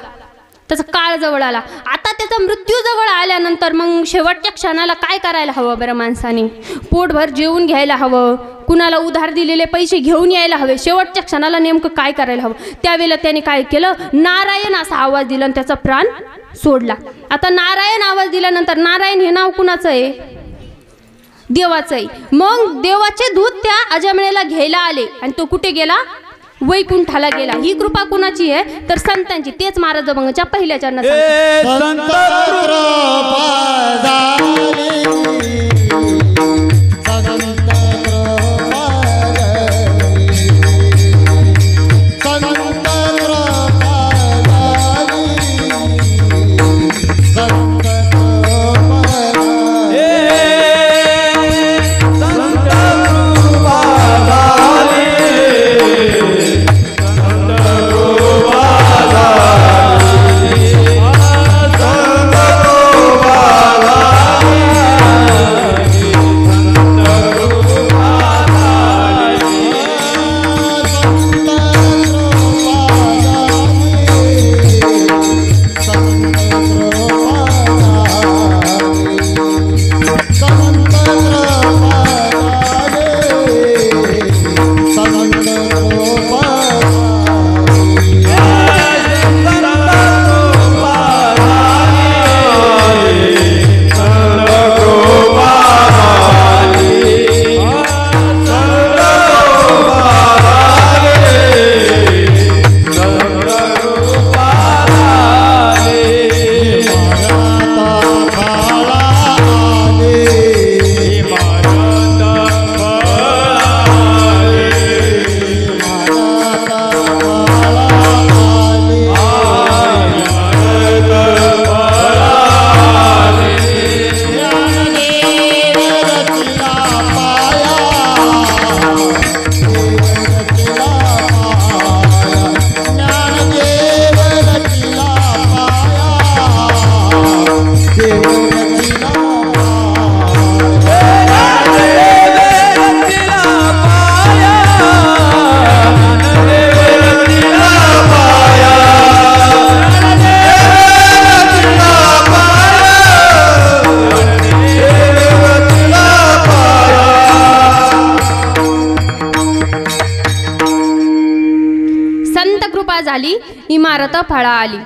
त्याचा काळ जवळ आला. आता त्याचा मृत्यू जवळ आल्यानंतर मग शेवटच्या क्षणाला काय करायला हवं बरं माणसाने? पोटभर जेवून घ्यायला हवं, कुणाला उधार दिलेले पैसे घेऊन यायला हवे. शेवटच्या क्षणाला नेमकं काय करायला हवं? त्यावेळेला त्याने काय केलं? नारायण असा आवाज दिला आणि त्याचा प्राण सोडला. आता नारायण आवाज दिल्यानंतर, नारायण हे नाव कुणाचं आहे? देवाचं आहे. मग देवाचे दूत त्या अजामेळाला घ्यायला आले आणि तो कुठे गेला? वैकुंठाला गेला. ही कृपा कुणाची आहे? तर संतांची. तेच महाराज अभंगाच्या पहिल्या चरणात संत कृपा झाली इमारत फळा आली.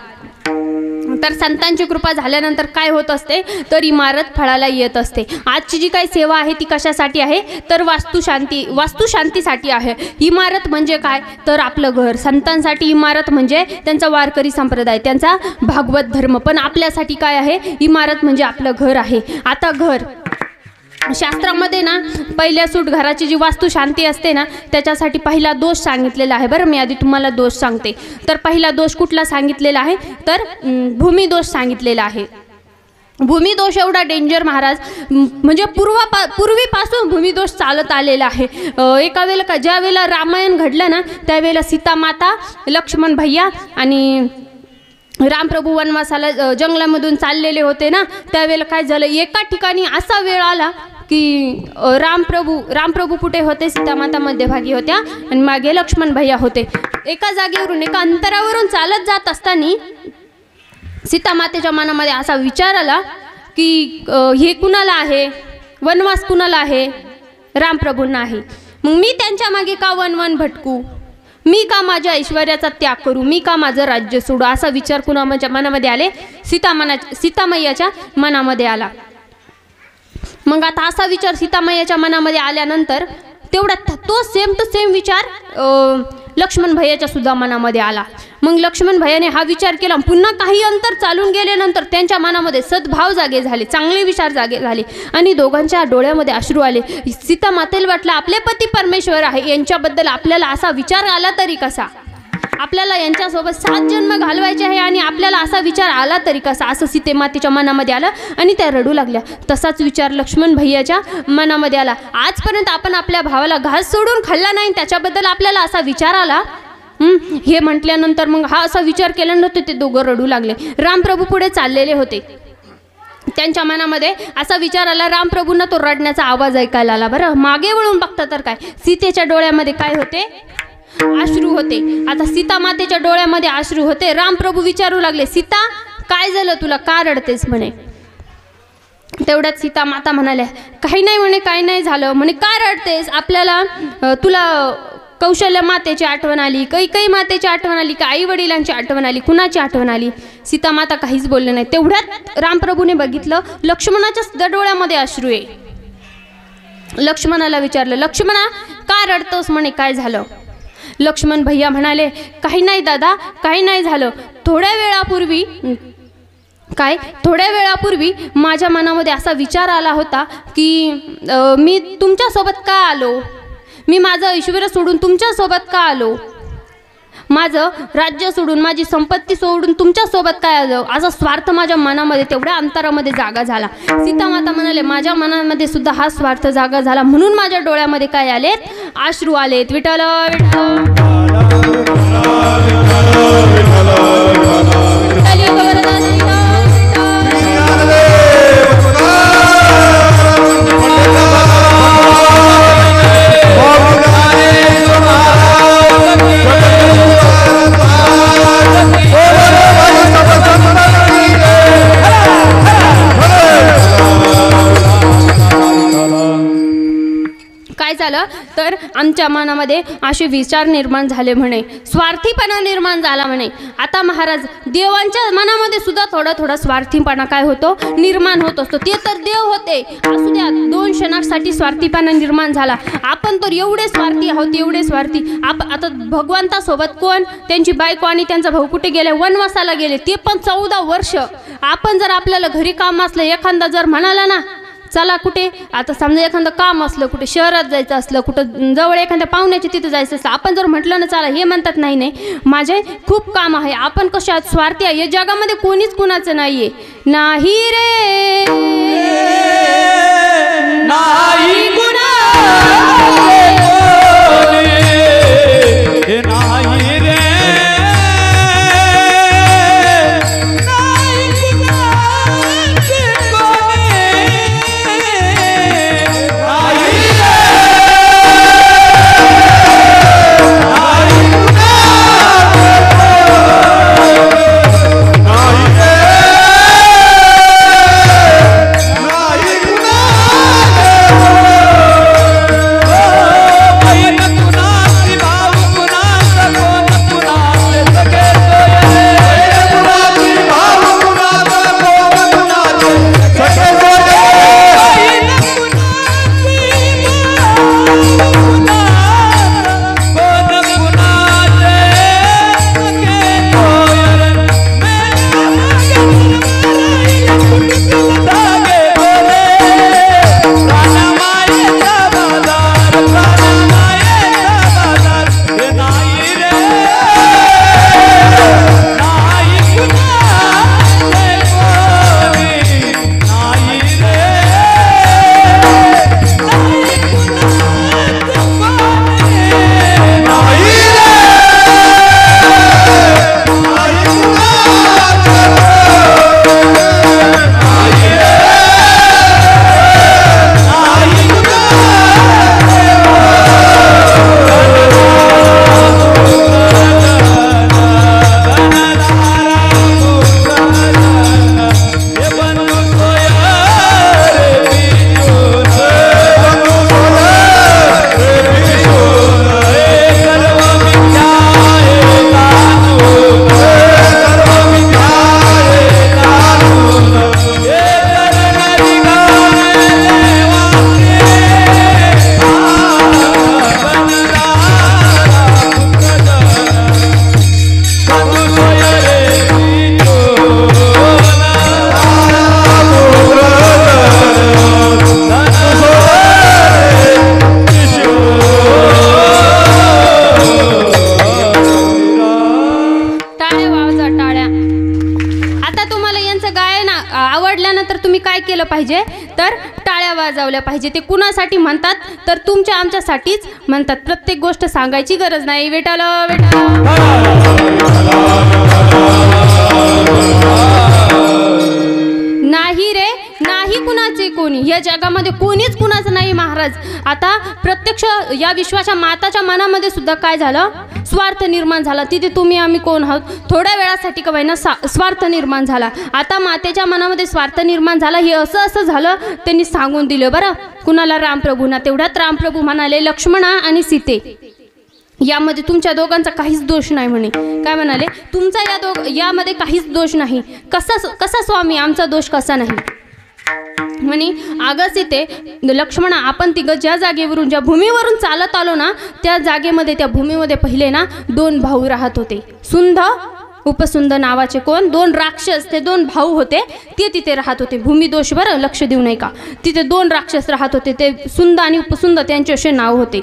तर संतांची कृपा झाल्यानंतर काय होत असते तर इमारत फळाला येत असते. आजची जी काही सेवा आहे ती कशासाठी आहे तर वास्तुशांतीसाठी आहे. इमारत म्हणजे काय तर आपलं घर. संतांसाठी इमारत म्हणजे त्यांचा वारकरी संप्रदाय, त्यांचा भागवत धर्म. पण आपल्यासाठी काय आहे इमारत म्हणजे आपलं घर आहे. आता घर शास्त्रामध्ये ना पहिल्या सूट घराची जी वास्तुशांती असते ना त्याच्यासाठी पहिला दोष सांगितलेला आहे. बरं मी आधी तुम्हाला दोष सांगते. तर पहिला दोष कुठला सांगितलेला आहे तर भूमिदोष सांगितलेला आहे. भूमिदोष एवढा डेंजर महाराज म्हणजे पूर्वीपासून भूमिदोष चालत आलेला आहे. एका वेळेला ज्या वेळेला रामायण घडलं ना त्यावेळेला सीतामाता, लक्ष्मण भैया आणि रामप्रभू वनवासाला जंगलामधून चाललेले होते ना त्यावेळेला काय झालं एका ठिकाणी असा वेळ आला की रामप्रभू कुठे होते सीतामाता मध्यभागी होत्या आणि मागे लक्ष्मण भैया होते. एका जागेवरून एका अंतरावरून चालत जात असताना सीतामातेच्या मनामध्ये असा विचार आला की हे कुणाला आहे वनवास कुणाला आहे रामप्रभूंना आहे. मग मी त्यांच्या मागे का वन भटकू, मी का माझ्या ऐश्वर्याचा त्याग करू, मी का माझं राज्य सोडू असा विचार कुणाच्या मनामध्ये आले सीतामय्याच्या मनामध्ये आला. मग आता असा विचार सीतामय्याच्या मनामध्ये आल्यानंतर तेवढा तो सेम टू सेम विचार लक्ष्मण भैयाच्या सुद्धा मनामध्ये आला. मग लक्ष्मण भैयाने हा विचार केला. पुन्हा काही अंतर चालून गेल्यानंतर त्यांच्या मनामध्ये सद्भाव जागे झाले, चांगले विचार जागे झाले आणि दोघांच्या डोळ्यामध्ये अश्रू आले. सीतामातेला वाटलं आपले पती परमेश्वर आहे, यांच्याबद्दल आपल्याला असा विचार आला तरी कसा, आपल्याला यांच्यासोबत 7 जन्म घालवायचे आहे आणि आपल्याला असा विचार आला तरी कसा, असं सीतेमातेच्या मनामध्ये आलं आणि त्या रडू लागल्या. तसाच विचार लक्ष्मण भैयाच्या मनामध्ये आला. आजपर्यंत आपण आपल्या भावाला घास सोडून खाल्ला नाही त्याच्याबद्दल आपल्याला असा विचार आला. हे म्हटल्यानंतर मग हा असा विचार केल्यानंतर ते दोघं रडू लागले. रामप्रभू पुढे चाललेले होते. त्यांच्या मनामध्ये असा विचार आला. रामप्रभूंना तो रडण्याचा आवाज ऐकायला आला. बरं मागे वळून बघता तर काय सीतेच्या डोळ्यामध्ये काय होते अश्रू होते. आता सीतामातेच्या डोळ्यामध्ये अश्रू होते. रामप्रभू विचारू लागले सीता काय झालं तुला, का रडतेस म्हणे. तेवढ्यात सीतामाता म्हणाल्या काही नाही म्हणे, काही नाही झालं म्हणे. का रडतेस, आपल्याला तुला कौशल्य मातेची आठवण आली, कैकेयी मातेची आठवण आली, का आई वडिलांची आठवण आली, कुणाची आठवण आली. सीतामाता काहीच बोलले नाही. तेवढ्यात रामप्रभूने बघितलं लक्ष्मणाच्या सुद्धा डोळ्यामध्ये अश्रू आहे. लक्ष्मणाला विचारलं लक्ष्मणा का रडतोस म्हणे, काय झालं. लक्ष्मण भैया म्हणाले काही नाही दादा, काही नाही झालं. थोड्या वेळापूर्वी माझ्या मनामध्ये असा विचार आला होता की मी तुमच्यासोबत का आलो, मी माझं ऐश्वर्य सोडून तुमच्यासोबत का आलो, माझं राज्य सोडून माझी संपत्ती सोडून तुमच्यासोबत काय आलो, असा स्वार्थ माझ्या मनामध्ये तेवढ्या अंतरामध्ये जागा झाला. सीतामाता म्हणाले माझ्या मनामध्ये सुद्धा हा स्वार्थ जागा झाला म्हणून माझ्या डोळ्यामध्ये काय आलेत अश्रू आलेत. विठ्ठल काय झालं तर आमच्या मनामध्ये असे विचार निर्माण झाले म्हणे, स्वार्थीपणा निर्माण झाला म्हणे. आता महाराज देवांच्या मनामध्ये सुद्धा थोडा स्वार्थीपणा काय होतो निर्माण होत असतो. ते तर देव होते, असू द्या 2 क्षणासाठी स्वार्थीपणा निर्माण झाला. आपण तर एवढे स्वार्थी आहोत, एवढे स्वार्थी. आता भगवंतासोबत कोण, त्यांची बायको आणि त्यांचा भाऊ कुठे गेले, वनवासाला गेले, ते पण 14 वर्ष. आपण जर आपल्याला घरी काम असलं, एखादा जर म्हणाला ना चला कुठे, आता समजा एखादं काम असलं, कुठे शहरात जायचं असलं, कुठं जवळ एखाद्या पाहुण्याच्या तिथं जायचं असलं, आपण जर म्हटलं ना चला, हे म्हणतात नाही नाही माझे खूप काम आहे. आपण कशा स्वार्थी आहे, या जगामध्ये कोणीच कुणाचं नाहीये. नाही रे नाही पाहिल्यानंतर तुम्ही काय केलं पाहिजे तर टाळ्या वाजवल्या पाहिजे. ते कुणासाठी म्हणतात तर तुमच्या आमच्यासाठीच म्हणतात. प्रत्येक गोष्ट सांगायची गरज नाही. विठ्ठल नाही रे नाही कुणाचे कोणी, या जगामध्ये कोणीच कुणाचं नाही महाराज. आता प्रत्यक्ष या विश्वाच्या माताच्या मनामध्ये सुद्धा काय झालं, स्वार्थ निर्माण झाला. तिथे तुम्ही आम्ही कोण आहोत थोड्या वेळासाठी का ना स्वार्थ निर्माण झाला. आता मातेच्या मनामध्ये स्वार्थ निर्माण झाला. हे असं असं झालं त्यांनी सांगून दिलं बरं कुणाला, रामप्रभूंना. तेवढ्यात रामप्रभू म्हणाले लक्ष्मणा आणि सीते यामध्ये तुमच्या दोघांचा काहीच दोष नाही म्हणे. काय म्हणाले, तुमचा यामध्ये काहीच दोष नाही. कसा स्वामी आमचा दोष कसा नाही म्हणे. अगं सीते लक्ष्मणा आपण तिघं ज्या जागेवरून ज्या भूमीवरून चालत आलो ना त्या जागेमध्ये त्या भूमीमध्ये पहिले ना 2 भाऊ राहत होते. सुंद उपसुंद नावाचे कोण 2 राक्षस, ते 2 भाऊ होते. ते तिथे राहत होते. भूमिदोष बरं लक्ष देऊ नये का. तिथे 2 राक्षस राहत होते. ते सुंद आणि उपसुंद त्यांचे असे नाव होते.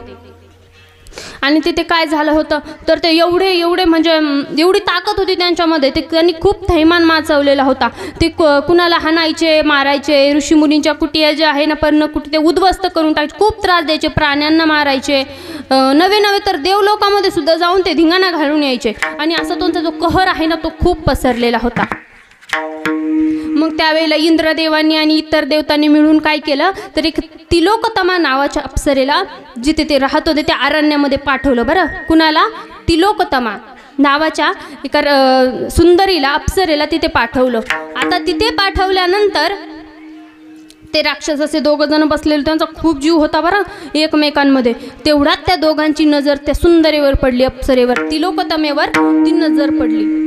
आणि तिथे काय झालं होतं तर ते एवढे म्हणजे एवढी ताकद होती त्यांच्यामध्ये. ते त्यांनी खूप थैमान माचवलेला होता. ते कुणाला हाणायचे मारायचे. ऋषीमुनींच्या कुटिया ज्या आहे ना पर्णकुटी ते उद्ध्वस्त करून टाकायचे. खूप त्रास द्यायचे. प्राण्यांना मारायचे. नवे तर देवलोकामध्ये सुद्धा जाऊन ते धिंगाणा घालून यायचे. आणि असा त्यांचा जो कहर आहे ना तो खूप पसरलेला होता. मग त्यावेळेला इंद्रदेवांनी आणि इतर देवतांनी मिळून काय केलं तर एक तिलोकतमा नावाच्या अप्सरेला जिथे ते राहत होते त्या अरण्यामध्ये पाठवलं बरं. कुणाला, तिलोकतमा नावाच्या एका सुंदरीला अप्सरेला तिथे पाठवलं. आता तिथे पाठवल्यानंतर ते राक्षस असे 2 जण बसलेले त्यांचा खूप जीव होता बरं एकमेकांमध्ये. तेवढ्यात त्या दोघांची नजर त्या सुंदरीवर पडली, अप्सरेवर, तिलोकतमेवर ती नजर पडली.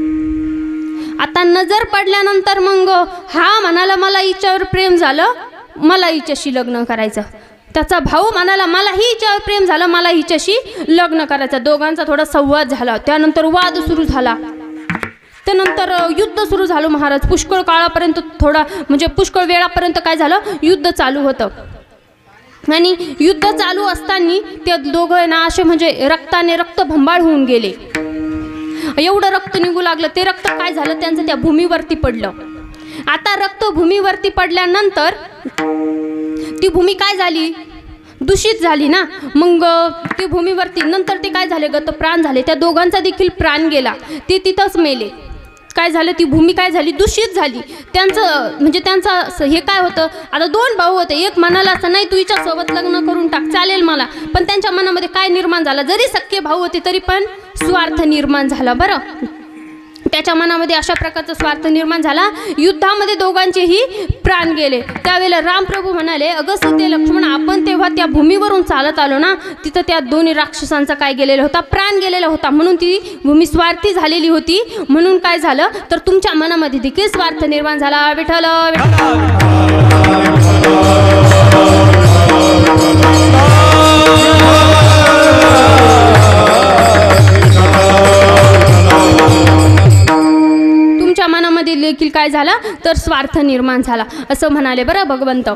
आता नजर पडल्यानंतर मग हा म्हणाला मला हिच्यावर प्रेम झालं, मला हिच्याशी लग्न करायचं. त्याचा भाऊ म्हणाला मलाही हिच्यावर प्रेम झालं, मला हिच्याशी लग्न करायचं. दोघांचा थोडा संवाद झाला. त्यानंतर वाद सुरू झाला. त्यानंतर युद्ध सुरू झालं महाराज. पुष्कळ काळापर्यंत थोडा म्हणजे पुष्कळ वेळापर्यंत काय झालं युद्ध चालू होतं. आणि युद्ध चालू असताना ते दोघं ना असे म्हणजे रक्ताने रक्तभंबाळ होऊन गेले. एवढं रक्त निघू लागलं. ते रक्त काय झालं त्यांचं त्या भूमीवरती पडलं. आता रक्त भूमीवरती पडल्यानंतर ती भूमी काय झाली, दूषित झाली ना. मग ती भूमीवरती नंतर ते काय झाले गत प्राण झाले. त्या दोघांचा देखील प्राण गेला. ते तिथंच मेले. काय झालं ती भूमी काय झाली दूषित झाली. त्यांचं म्हणजे त्यांचं हे काय होतं आता 2 भाऊ होते. एक म्हणाला असं नाही तू हिच्यासोबत लग्न करून टाक चालेल मला. पण त्यांच्या मनामध्ये काय निर्माण झालं, जरी सख्खे भाऊ होते तरी पण स्वार्थ निर्माण झाला बरं. त्याच्या मनामध्ये अशा प्रकारचा स्वार्थ निर्माण झाला. युद्धामध्ये दोघांचेही प्राण गेले. त्यावेळेला रामप्रभू म्हणाले अगं सीते लक्ष्मण आपण तेव्हा त्या भूमीवरून चालत आलो ना तिथं त्या 2 राक्षसांचा काय गेलेला होता, प्राण गेलेला होता. म्हणून ती भूमी स्वार्थी झालेली होती. म्हणून काय झालं तर तुमच्या मनामध्ये देखील स्वार्थ निर्माण झाला. विठ्ठल मनामध्ये देखील काय झाला तर स्वार्थ निर्माण झाला असं म्हणाले बरं भगवंत.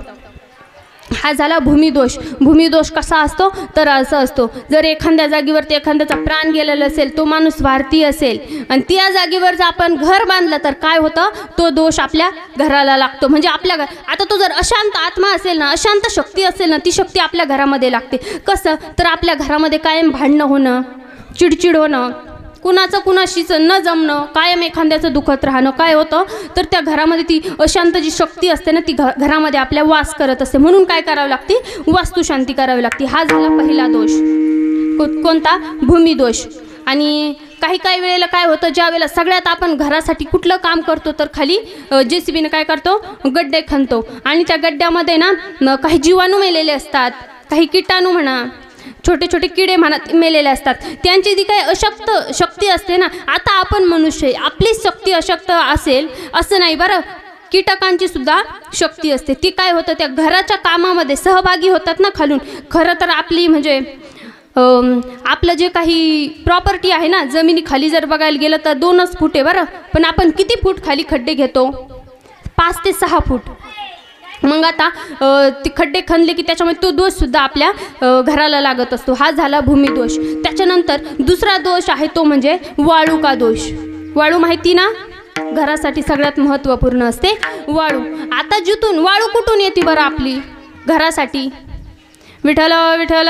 हा झाला भूमिदोष. भूमिदोष कसा असतो तर असं असतो जर एखाद्या जागेवरती एखाद्याचा प्राण गेलेला असेल तो माणूस स्वार्थी असेल आणि त्या जागेवर जर आपण घर बांधलं तर काय होतं तो दोष आपल्या घराला लागतो. म्हणजे आपल्या आता तो जर अशांत आत्मा असेल ना अशांत शक्ती असेल ना ती शक्ती आपल्या घरामध्ये लागते. कसं तर आपल्या घरामध्ये कायम भांडणं होणं, चिडचिड होणं, कुणाचं कुणाशीच न जमणं, कायम एखाद्याचं दुखत राहणं काय होतं तर त्या घरामध्ये ती अशांत जी शक्ती असते ना ती घरामध्ये आपल्या वास करत असते. म्हणून काय करावं लागते वास्तुशांती करावी लागते. हा झाला पहिला दोष. कोणता भूमिदोष. आणि काही वेळेला काय होतं ज्या वेळेला सगळ्यात आपण घरासाठी कुठलं काम करतो तर खाली JCBने काय करतो गड्डे खणतो आणि त्या गड्ड्यामध्ये ना काही जीवाणू मेलेले असतात, काही किटाणू म्हणा छोटे छोटे किडे म्हणा मेलेले असतात. त्यांची जी काही अशक्त शक्ती असते ना आता आपण मनुष्य आपली शक्ती अशक्त असेल असं नाही बरं. कीटकांची सुद्धा शक्ती असते. ती काय होतं त्या घराच्या कामामध्ये सहभागी होतात ना खालून. खरं तर आपली म्हणजे आपलं जे काही प्रॉपर्टी आहे ना जमिनी खाली जर बघायला गेलं तर 2च फूट आहे बरं. पण आपण किती फूट खाली खड्डे घेतो 5 ते 6 फूट. मग आता ते खड्डे खणले की त्याच्यामध्ये तो दोषसुद्धा आपल्या घराला लागत असतो. हा झाला भूमिदोष. त्याच्यानंतर दुसरा दोष आहे तो म्हणजे वाळू का दोष. वाळू माहिती ना घरासाठी सगळ्यात महत्त्वपूर्ण असते वाळू. आता जिथून वाळू कुठून येते बरं आपली घरासाठी? विठ्ठल विठ्ठल.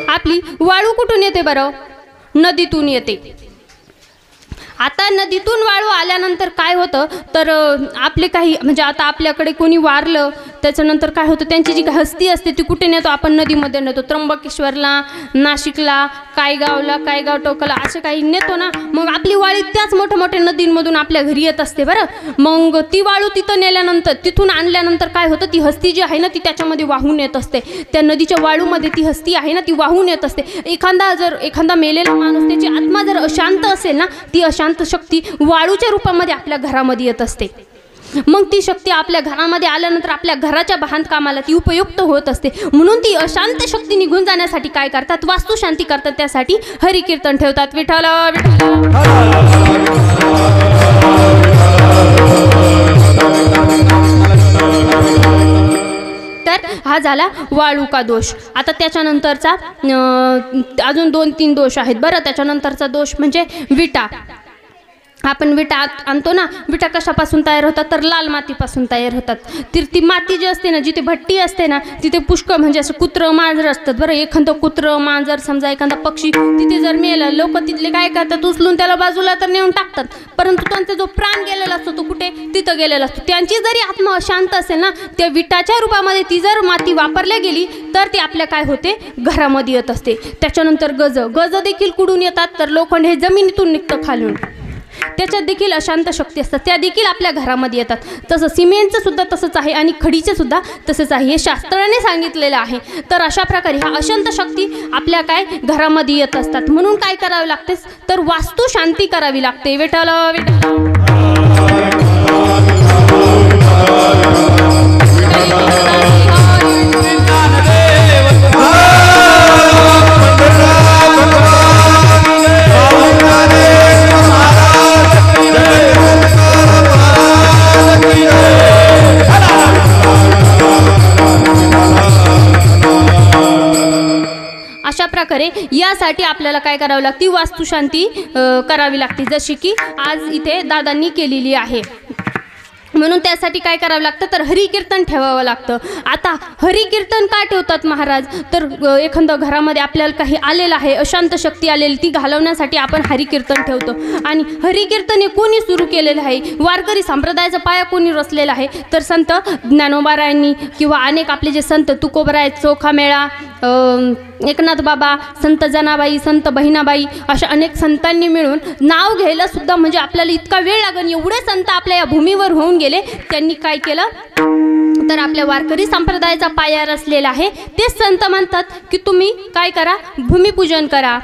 आपली वाळू कुठून येते बरं? नदीतून येते. आता नदीतून वाळू आल्यानंतर काय होतं तर आपले काही म्हणजे आता आपल्याकडे कोणी वारलं त्याच्यानंतर काय होतं त्यांची जी हस्ती असते ती कुठे नेतो आपण? नदीमध्ये नेतो. त्र्यंबकेश्वरला, नाशिकला, कायगाव टोकला असे काही नेतो ना. मग आपली वाळी त्याच मोठ्या मोठ्या नदींमधून आपल्या घरी येत असते बरं. मग ती वाळू तिथं नेल्यानंतर तिथून आणल्यानंतर काय होतं ती हस्ती जी आहे ना ती त्याच्यामध्ये वाहून येत असते. त्या नदीच्या वाळूमध्ये ती हस्ती आहे ना ती वाहून येत असते. एखादा मेलेला माणूस त्याची आत्मा जर अशांत असेल ना ती अशांत शक्ती वाळूच्या रूपामध्ये आपल्या घरामध्ये येत असते. मग ती शक्ती आपल्या घरामध्ये आल्यानंतर आपल्या घराच्या बांधकामाला ती उपयुक्त होत असते. म्हणून ती अशांत शक्ती निघून जाण्यासाठी काय करतात? वास्तुशांती करतात. त्यासाठी हरिकीर्तन ठेवतात. विठ्ठल तर हा झाला वाळू का दोष. आता त्याच्यानंतरचा अजून 2-3 दोष आहेत बरं. त्याच्यानंतरचा दोष म्हणजे विटा. आपण विटा आणतो ना. विटा कशापासून तयार होतात? तर लाल मातीपासून तयार होतात. ती माती जी असते ना जिथे भट्टी असते ना तिथे पुष्कळ म्हणजे असं कुत्रं मांजर असतात बरं. एखादं कुत्रं मांजर समजा एखादा पक्षी तिथे जर मेला लोक तिथले काय करतात? उचलून त्याला बाजूला तर नेऊन टाकतात. परंतु त्यांचा जो प्राण गेलेला असतो तो कुठे? तिथं गेलेला असतो. त्यांची जरी आत्मा अशांत असेल ना त्या विटाच्या रूपामध्ये ती जर माती वापरल्या गेली तर ती आपल्या काय होते? घरामध्ये येत असते. त्याच्यानंतर गज देखील कुठून येतात? तर लोखंड हे जमिनीतून निघतं खालून. त्याच्यात देखील अशांत शक्ती असतात. त्या देखील आपल्या घरामध्ये येतात. तसं सिमेंटचं सुद्धा तसंच आहे आणि खडीचे सुद्धा तसंच आहे. हे शास्त्राने सांगितलेलं आहे. तर अशा प्रकारे ह्या अशांत शक्ती आपल्या काय घरामध्ये येत असतात. म्हणून काय करावे लागते? तर वास्तू शांती करावी लागते. विठ्ठल अशा प्रकारे यासाठी आपल्याला काय करावं लागते? वास्तुशांती करावी लागते. जशी की आज इथे दादांनी केलेली आहे. म्हणून त्यासाठी काय करावं लागतं? तर हरिकीर्तन ठेवावं लागतं. आता हरिकीर्तन का ठेवतात महाराज? तर एखादं घरामध्ये आपल्याला काही आलेलं आहे, अशांत शक्ती आलेली, ती घालवण्यासाठी आपण हरिकीर्तन ठेवतो. आणि हरिकीर्तन हे कोणी सुरू केलेलं आहे? वारकरी संप्रदायाचा पाया कोणी रचलेला आहे? तर संत ज्ञानोबारायांनी किंवा अनेक आपले जे संत तुकोबराय, चोखामेळा, एकनाथ बाबा, संत जनाबाई, संत बहिणाबाई अशा अनेक संतांनी मिळून नाव घ्यायला सुद्धा म्हणजे आपल्याला इतका वेळ लागेल एवढे संत आपल्या या भूमीवर होऊन गेले. त्यांनी काय केलं? तर आपल्या वारकरी संप्रदायाचा पाया रचलेला आहे. तेच संत म्हणतात की तुम्ही काय करा? भूमिपूजन करा.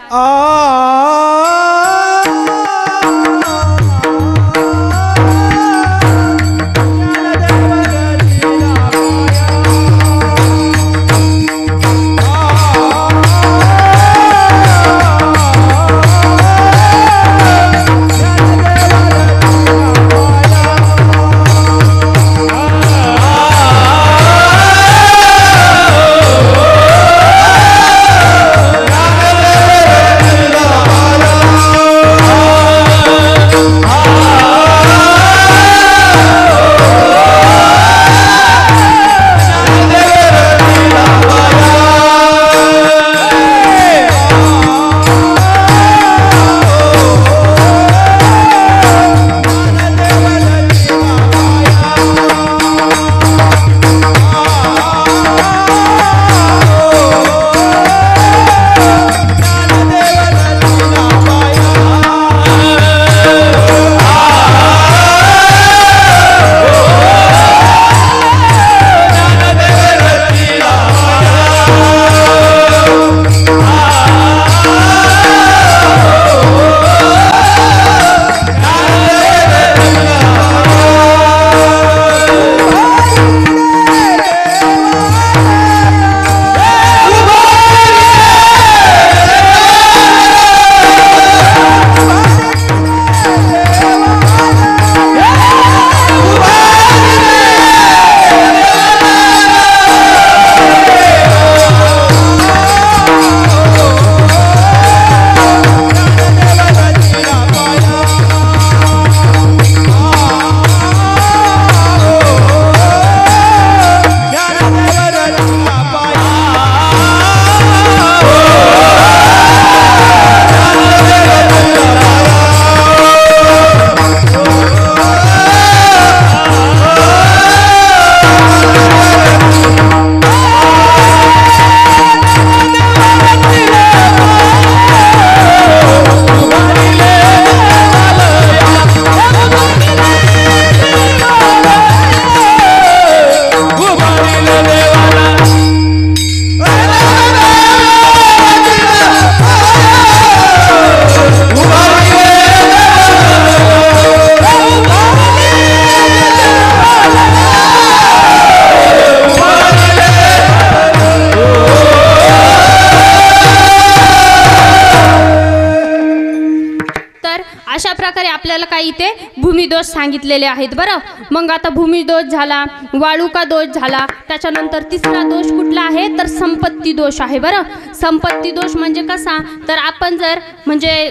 इथे भूमिदोष सांगितलेले आहेत बरं. मग आता भूमिदोष झाला, वाळुका दोष झाला, त्याच्यानंतर तिसरा दोष कुठला आहे तर संपत्ती दोष आहे बरं. संपत्ती दोष म्हणजे कसा तर आपण जर म्हणजे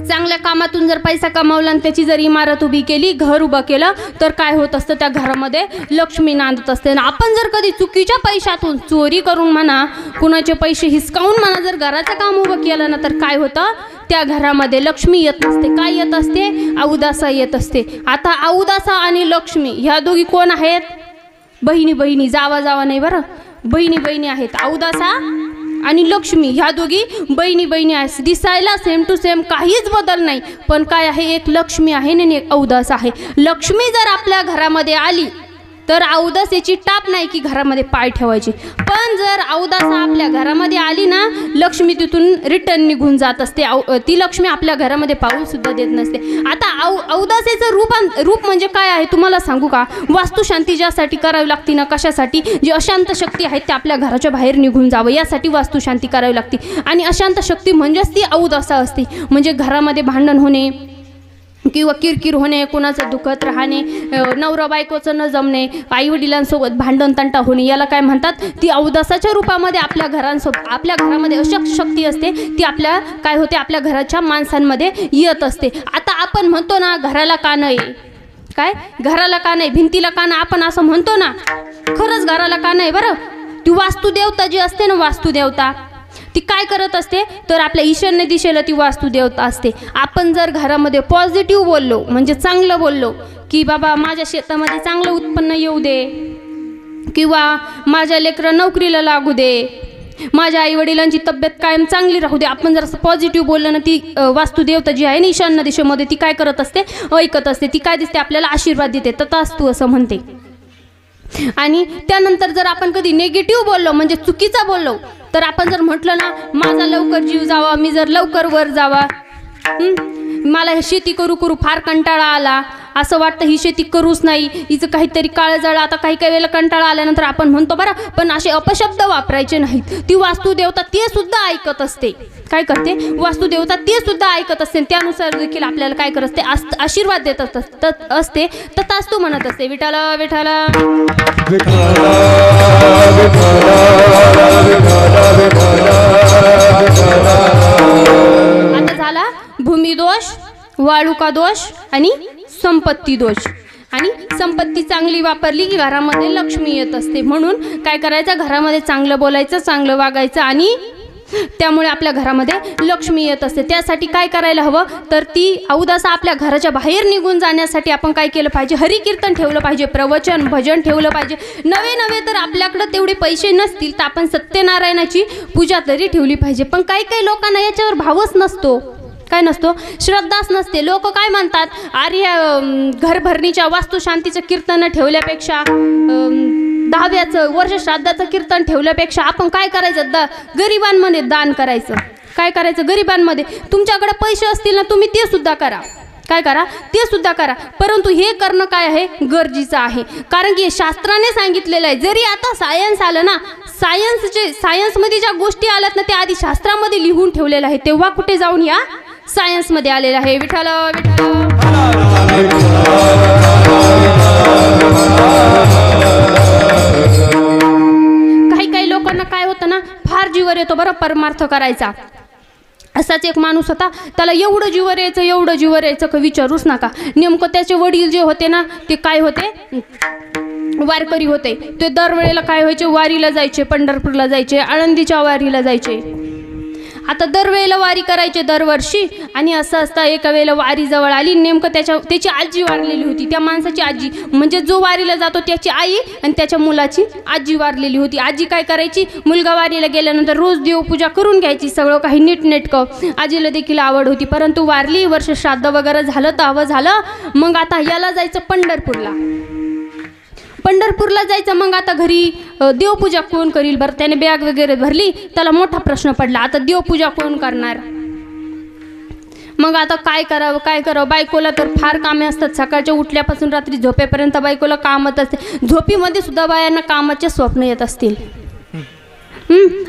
चांगल्या कामातून जर पैसा कमावला आणि त्याची जर इमारत उभी केली, घर उभं केलं तर काय होत असतं त्या घरामध्ये लक्ष्मी नांदत असते. आणि आपण जर कधी चुकीच्या पैशातून चोरी करून म्हणा, कुणाचे पैसे हिसकावून म्हणा जर घराचं काम उभं केलं ना तर काय होतं त्या घरामध्ये लक्ष्मी येत नसते. काय येत असते अवदासा येत असते. आता अवदासा आणि लक्ष्मी ह्या दोघी कोण आहेत बहिणी बहिणी, जावा जावा नाही बरं, बहिणी बहिणी आहेत. अवदासा आणि लक्ष्मी ह्या दोघी बहिणी बहिणी आहेत. दिसायला सेम टू सेम, काहीच बदल नाही, पण काय आहे एक लक्ष्मी आहे आणि एक अवदास आहे. लक्ष्मी जर आपल्या घरामध्ये आली तर अवदासाची टाप नाही की घरामध्ये पाय ठेवायची, पण जर अवदासा आपल्या घरामध्ये आली ना लक्ष्मी तिथून रिटर्न निघून जात असते. ती लक्ष्मी आपल्या घरामध्ये पाऊल सुद्धा देत नसते. आता अवदासाचं रूप म्हणजे काय आहे तुम्हाला सांगू का. वास्तुशांती ज्यासाठी करावी लागते ना, कशासाठी, जी अशांत शक्ती आहेत ते आपल्या घराच्या बाहेर निघून जावं यासाठी वास्तुशांती करावी लागते. आणि अशांत शक्ती म्हणजेच ती अवदासा असते. म्हणजे घरामध्ये भांडण होणे किंवा किरकिर होणे, कुणाचं दुखत राहणे, नवरा बायकोचं न जमणे, आईवडिलांसोबत भांडण तंटा होणे, याला काय म्हणतात ती अवदासाच्या रूपामध्ये आपल्या घरामध्ये अशक्त शक्ती असते ती आपल्या काय होते आपल्या घराच्या माणसांमध्ये येत असते. आता आपण म्हणतो ना घराला का नाही, काय घराला का नाही, भिंतीला का नाही, आपण असं म्हणतो ना, खरंच घराला का नाही बरं. ती वास्तुदेवता जी असते ना, वास्तुदेवता ती काय करत असते तर आपल्या ईशान्य दिशेला ती वास्तुदेवता असते. आपण जर घरामध्ये पॉझिटिव्ह बोललो म्हणजे चांगलं बोललो की बाबा माझ्या शेतामध्ये चांगलं उत्पन्न येऊ दे, किंवा माझ्या लेकरं नोकरीला लागू दे, माझ्या आईवडिलांची तब्येत कायम चांगली राहू दे, आपण जर असं पॉझिटिव्ह बोललं ना ती वास्तुदेवता जी आहे ना ईशान्य दिशेमध्ये ती काय करत असते ऐकत असते. ती काय दिसते आपल्याला आशीर्वाद देते, तथास्तु असं म्हणते. आणि त्यानंतर जर आपण कधी नेगेटिव्ह बोललो म्हणजे चुकीचा बोललो तर आपण जर म्हटलं ना माझा लवकर जीव जावा, मी जर लवकर वर जावा, मला हे शेती करू करू फार कंटाळा आला, असं वाटतं ही शेती करूच नाही, हिचं काहीतरी काळं जळ, आता काही काही वेळेला कंटाळा आल्यानंतर आपण म्हणतो बरं, पण असे अपशब्द वापरायचे नाहीत. ती वास्तुदेवता ते सुद्धा ऐकत असते. काय करते वास्तुदेवता ते सुद्धा ऐकत असते. त्यानुसार देखील आपल्याला काय करत असते आशीर्वाद देत असते. तथास्तु म्हणत असते. विठाल विठाल आता झाला भूमिदोष, वाळुका दोष आणि संपत्ती दोष. आणि संपत्ती चांगली वापरली की घरामध्ये लक्ष्मी येत असते. म्हणून काय करायचं घरामध्ये चांगलं बोलायचं, चांगलं वागायचं आणि त्यामुळे आपल्या घरामध्ये लक्ष्मी येत असते. त्यासाठी काय करायला हवं तर ती अवदासा आपल्या घराच्या बाहेर निघून जाण्यासाठी आपण काय केलं पाहिजे हरिकीर्तन ठेवलं पाहिजे, प्रवचन भजन ठेवलं पाहिजे. नवे तर आपल्याकडे तेवढे पैसे नसतील तर आपण सत्यनारायणाची पूजा तरी ठेवली पाहिजे. पण काही लोकांना याच्यावर भावच नसतो, काय नसतो श्रद्धाच नसते. लोक काय म्हणतात अरे घरभरणीच्या वास्तुशांतीचं कीर्तन ठेवल्यापेक्षा 10व्याचं वर्ष श्राद्धाचं कीर्तन ठेवल्यापेक्षा आपण काय करायचं गरिबांमध्ये दान करायचं. काय करायचं गरिबांमध्ये, तुमच्याकडे पैसे असतील ना तुम्ही ते सुद्धा करा. काय करा ते सुद्धा करा, परंतु हे करणं काय आहे गरजेचं आहे. कारण की शास्त्राने सांगितलेलं आहे. जरी आता सायन्स आलं ना, सायन्समध्ये ज्या गोष्टी आल्यात ना त्या आधी शास्त्रामध्ये लिहून ठेवलेलं आहे, तेव्हा कुठे जाऊन या सायन्समध्ये आलेलं आहे. विठाल काही लोकांना काय होतं ना फार जीवर येतो बरं परमार्थ करायचा. असाच एक माणूस होता, त्याला एवढं जीवर यायचं का विचारूच नका. नेमकं त्याचे वडील जे होते ना ते काय होते वारकरी होते. ते दरवेळेला काय व्हायचे वारीला जायचे, पंढरपूरला जायचे, आळंदीच्या वारीला जायचे. आता दरवेळेला वारी करायचे दरवर्षी. आणि असं असता एका वेळेला वारी जवळ आली, नेमकं त्याची आजी वारलेली होती. त्या माणसाची आजी म्हणजे जो वारीला जातो त्याची आई आणि त्याच्या मुलाची आजी वारलेली होती. आजी काय करायची मुलगा वारीला गेल्यानंतर रोज देवपूजा करून घ्यायची, सगळं काही नीटनेटकं. आजीला देखील आवड होती, परंतु वारली, वर्ष श्राद्ध वगैरे झालं, तावं झालं. मग आता याला जायचं पंढरपूरला जायचं. मग आता घरी देवपूजा कोण करील बरं. त्याने बॅग वगैरे भरली, त्याला मोठा प्रश्न पडला आता देवपूजा कोण करणार. मग आता काय करावं. बायकोला तर फार कामे असतात, सकाळच्या उठल्यापासून रात्री झोपेपर्यंत बायकोला कामच असते. झोपीमध्ये सुद्धा बायांना कामाचे स्वप्न येत असतील.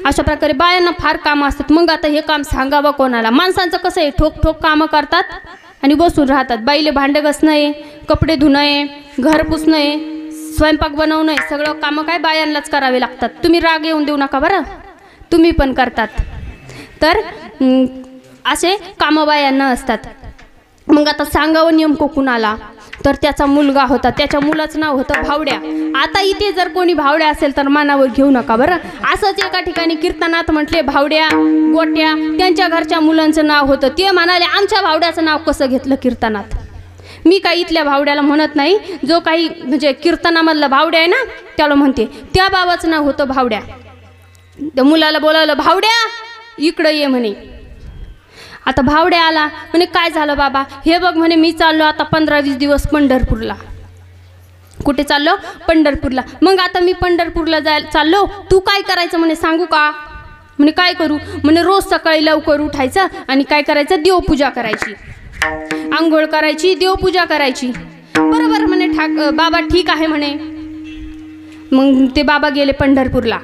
अशा प्रकारे बायांना फार कामं असतात. मग आता हे काम सांगावं कोणाला. माणसांचं कसं आहे ठोक कामं करतात आणि बसून राहतात. बाईले भांडे घासणं आहे, कपडे धुणं आहे, घर पुसणं आहे, स्वयंपाक बनवणं आहे, सगळं कामं काय बायांनाच करावे लागतात. तुम्ही राग येऊन देऊ नका बरं, तुम्ही पण करतात. तर असे कामं बायांना असतात. मग आता सांगावं नेमकं कुणाला, तर त्याचा मुलगा होता, त्याच्या मुलाचं नाव होतं भावड्या. आता इथे जर कोणी भावड्या असेल तर मानावर घेऊ नका बरं. असंच एका ठिकाणी कीर्तनात म्हटले भावड्या गोट्या, त्यांच्या घरच्या मुलांचं नाव होतं. ते म्हणाले आमच्या भावड्याचं नाव कसं घेतलं कीर्तनात. मी काही इथल्या भावड्याला म्हणत नाही, जो काही म्हणजे कीर्तनामधला भावड्या आहे ना त्याला म्हणते. त्या बाबाचं नाव होतं भावड्या. त्या मुलाला बोलावलं, भावड्या इकडं ये म्हणे. आता भावड्या आला, म्हणे काय झालं बाबा. हे बघ म्हणे मी चाललो आता 15-20 दिवस पंढरपूरला. कुठे चाललो? पंढरपूरला. मग आता मी पंढरपूरला चाललो, तू काय करायचं म्हणे सांगू का. म्हणे काय करू. म्हणे रोज सकाळी लवकर उठायचं आणि काय करायचं, देवपूजा करायची, आंघोळ करायची, देवपूजा करायची. बरोबर म्हणे बाबा ठीक आहे म्हणे. मग ते बाबा गेले पंढरपूरला.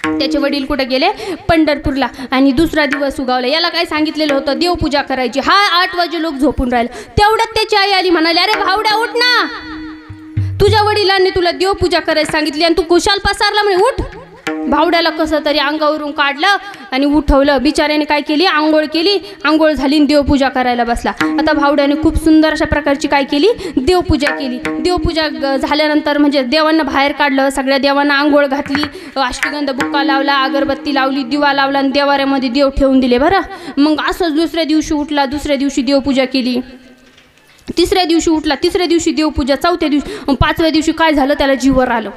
त्याचे वडील कुठे गेले? पंढरपूरला. आणि दुसरा दिवस उगावला. याला काय सांगितलेलं होतं, देवपूजा करायची. हा 8 वाजे लोक झोपून राहिले. तेवढ्यात त्याची आई आली, म्हणाली अरे भावड्या उठ ना, तुझ्या वडिलांनी तुला देवपूजा करायला सांगितली आणि तू कुशाल पसारला म्हणे, उठ. भावड्याला कसं तरी अंगावरून काढलं आणि उठवलं. बिचाऱ्याने काय केली, आंघोळ केली, आंघोळ झाली आणि देवपूजा करायला बसला. आता भावड्याने खूप सुंदर अशा प्रकारची काय केली, देवपूजा केली. देवपूजा झाल्यानंतर म्हणजे देवांना बाहेर काढलं, सगळ्या देवांना आंघोळ घातली, अष्टगंध बुक्का लावला, अगरबत्ती लावली, दिवा लावला आणि देवाऱ्यामध्ये देव ठेवून दिले बरं. मग असंच दुसऱ्या दिवशी उठला, दुसऱ्या दिवशी देवपूजा केली, तिसऱ्या दिवशी उठला, तिसऱ्या दिवशी देवपूजा, चौथ्या दिवशी, 5व्या दिवशी काय झालं, त्याला जीवर आलं.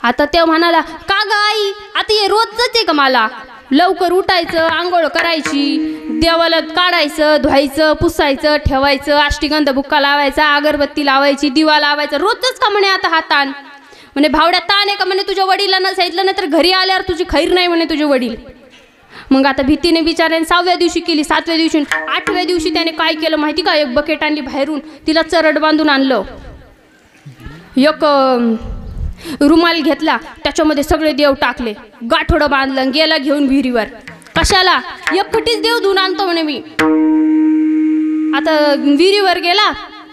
आता ते म्हणाला का ग आई, आता हे रोजच आहे का मला, लवकर उठायचं, आंघोळ करायची, देवाला काढायचं, धुवायचं, पुसायचं, ठेवायचं, अष्टगंध बुक्का लावायचा, अगरबत्ती लावायची, दिवा लावायचा, रोजच का म्हणे आता हा ताण. म्हणे भावड्या ताण आहे का म्हणे, तुझ्या वडिलांना सांगितलं नाही तर घरी आल्यावर तुझी खैर नाही म्हणे तुझे वडील. मग आता भीतीने बिचाऱ्याने 6व्या दिवशी केली, 7व्या दिवशी, 8व्या दिवशी त्याने काय केलं माहिती का, एक बकेट आणली बाहेरून, तिला चरड बांधून आणलं, एक रुमाल घेतला, त्याच्यामध्ये सगळे देव टाकले, गाठोडं बांधलं, गेला घेऊन विहिरीवर. कशाला, एकटीच देव धुवून आणतो म्हणे मी. आता विहिरीवर गेला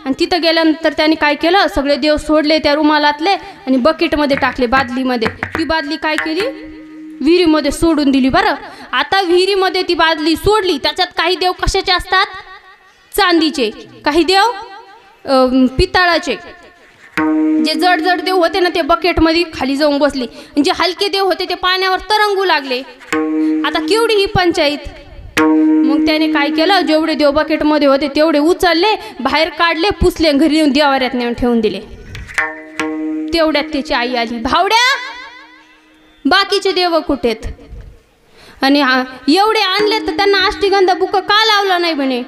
आणि तिथं गेल्यानंतर त्याने काय केलं, सगळे देव सोडले त्या रुमालातले आणि बकेटमध्ये टाकले, बादलीमध्ये. ती बादली काय केली, विहिरीमध्ये सोडून दिली बरं. आता विहिरीमध्ये ती बादली सोडली, त्याच्यात काही देव कशाचे असतात, चांदीचे, काही देव पितळाचे. जे जड जड देव होते ना ते बकेटमध्ये खाली जाऊन बसले, जे हलके देव होते ते पाण्यावर तरंगू लागले. आता केवढी ही पंचायत. मग त्याने काय केलं, जेवढे देव बकेटमध्ये होते तेवढे उचलले, बाहेर काढले, पुसले, घरी येऊन देवाऱ्यात नेऊन ठेवून दिले. तेवढ्यात त्याची आई आली, भावड्या बाकीचे देव कुठेत. आणि एवढे आणले तर त्यांना अष्टगंध बुक का लावला नाही म्हणे.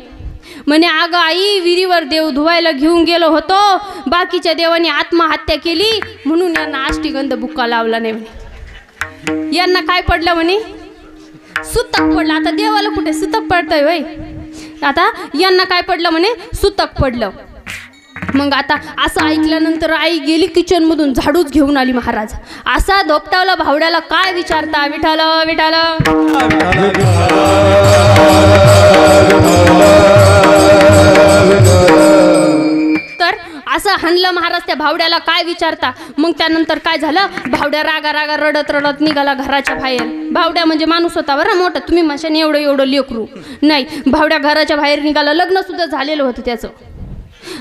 म्हणे अगं आई, विहिरीवर देव धुवायला घेऊन गेलो होतो, बाकीच्या देवांनी आत्महत्या केली म्हणून यांना अष्टगंध बुक्का लावला नाही म्हणे. यांना काय पडलं म्हणे, सुतक पडलं. आता देवाला कुठे सुतक पडतंय वय, आता यांना काय पडलं म्हणे, सुतक पडलं. मग आता असं ऐकल्यानंतर आई गेली किचनमधून, झाडूच घेऊन आली. महाराज असा धोपटावला भावड्याला, काय विचारता, विठाल विठाल. तर असं हाणलं महाराज त्या भावड्याला, काय विचारता. मग त्यानंतर काय झालं, भावड्या रागा रागा रडत रडत निघाला घराच्या बाहेर. भावड्या म्हणजे माणूस होता बरं मोठा, तुम्ही म्हणशान एवढं एवढं लेकरू नाही. भावड्या घराच्या बाहेर निघाला, लग्न सुद्धा झालेलं होतं त्याचं.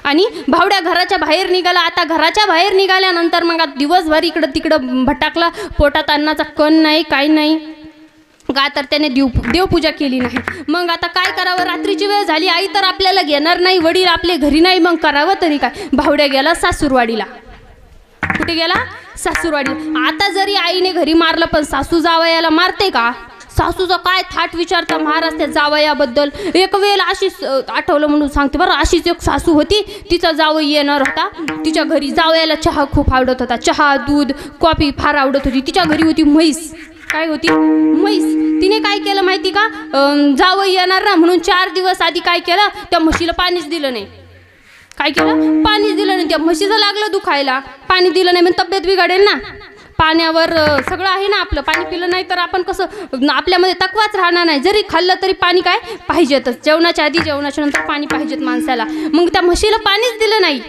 आणि भावड्या घराच्या बाहेर निघाला. आता घराच्या बाहेर निघाल्यानंतर मग आता दिवसभर इकडं तिकडं भटकला, पोटात अन्नाचा कण नाही, काही नाही का, तर त्याने देवपूजा केली नाही. मग आता काय करावं, रात्रीची वेळ झाली, आई तर आपल्याला घेणार नाही, वडील आपले घरी नाही, मग करावं तरी काय. भावड्या गेला सासूरवाडीला. कुठे गेला, सासूरवाडी. आता जरी आईने घरी मारलं पण सासू जावयाला मारते का, सासूचा काय थाट विचारता महाराज त्या जावयाबद्दल. एक वेळ अशीच आठवलं म्हणून सांगते बरं, अशीच एक सासू होती, तिचा जावई येणार होता तिच्या घरी. जावयाला चहा खूप आवडत होता, चहा दूध कॉफी फार आवडत होती. तिच्या घरी होती म्हैस. काय होती, म्हैस. तिने काय केलं माहिती का, जावई येणार ना म्हणून 4 दिवस आधी काय केलं, त्या म्हशीला पाणीच दिलं नाही. काय केलं, पाणीच दिलं नाही. त्या म्हशीचं लागलं दुखायला, पाणी दिलं नाही म्हणजे तब्येत बिघडेल ना. पाण्यावर सगळं आहे ना आपलं. पाणी पिलं नाही तर आपण कसं आपल्यामध्ये तकवाच राहणार नाही. जरी खाल्लं तरी पाणी काय पाहिजेतच. जेवणाच्या आधी जेवणाच्या नंतर पाणी पाहिजेत माणसाला. मग त्या म्हशीला पाणीच दिलं नाही.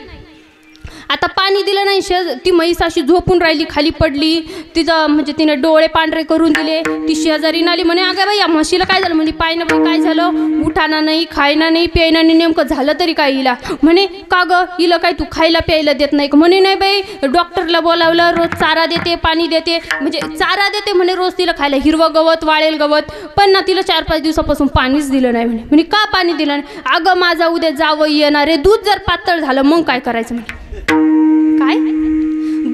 आता पाणी दिलं नाही, ती म्हैस अशी झोपून राहिली, खाली पडली. तिचं म्हणजे तिने डोळे पांढरे करून दिले. ती शेजारी आली, म्हणे अगं बाई या म्हशीला काय झालं? म्हणजे पाय ना बाई काय झालं? उठाना नाही, खायना नाही, प्यायना नाही, नेमकं झालं तरी काय हिला? म्हणे का गं हिला काय तू खायला प्यायला देत नाही? म्हणे नाही बाई, डॉक्टरला बोलावलं, रोज चारा देते, पाणी देते, म्हणजे चारा देते म्हणे रोज तिला खायला, हिरवं गवत, वाळेल गवत, पण ना तिला 4-5 दिवसापासून पाणीच दिलं नाही म्हणे. म्हणे का पाणी दिलं नाही? अगं माझा उद्या जावई येणार आहे, दूध जर पातळ झालं मग काय करायचं म्हणे. काय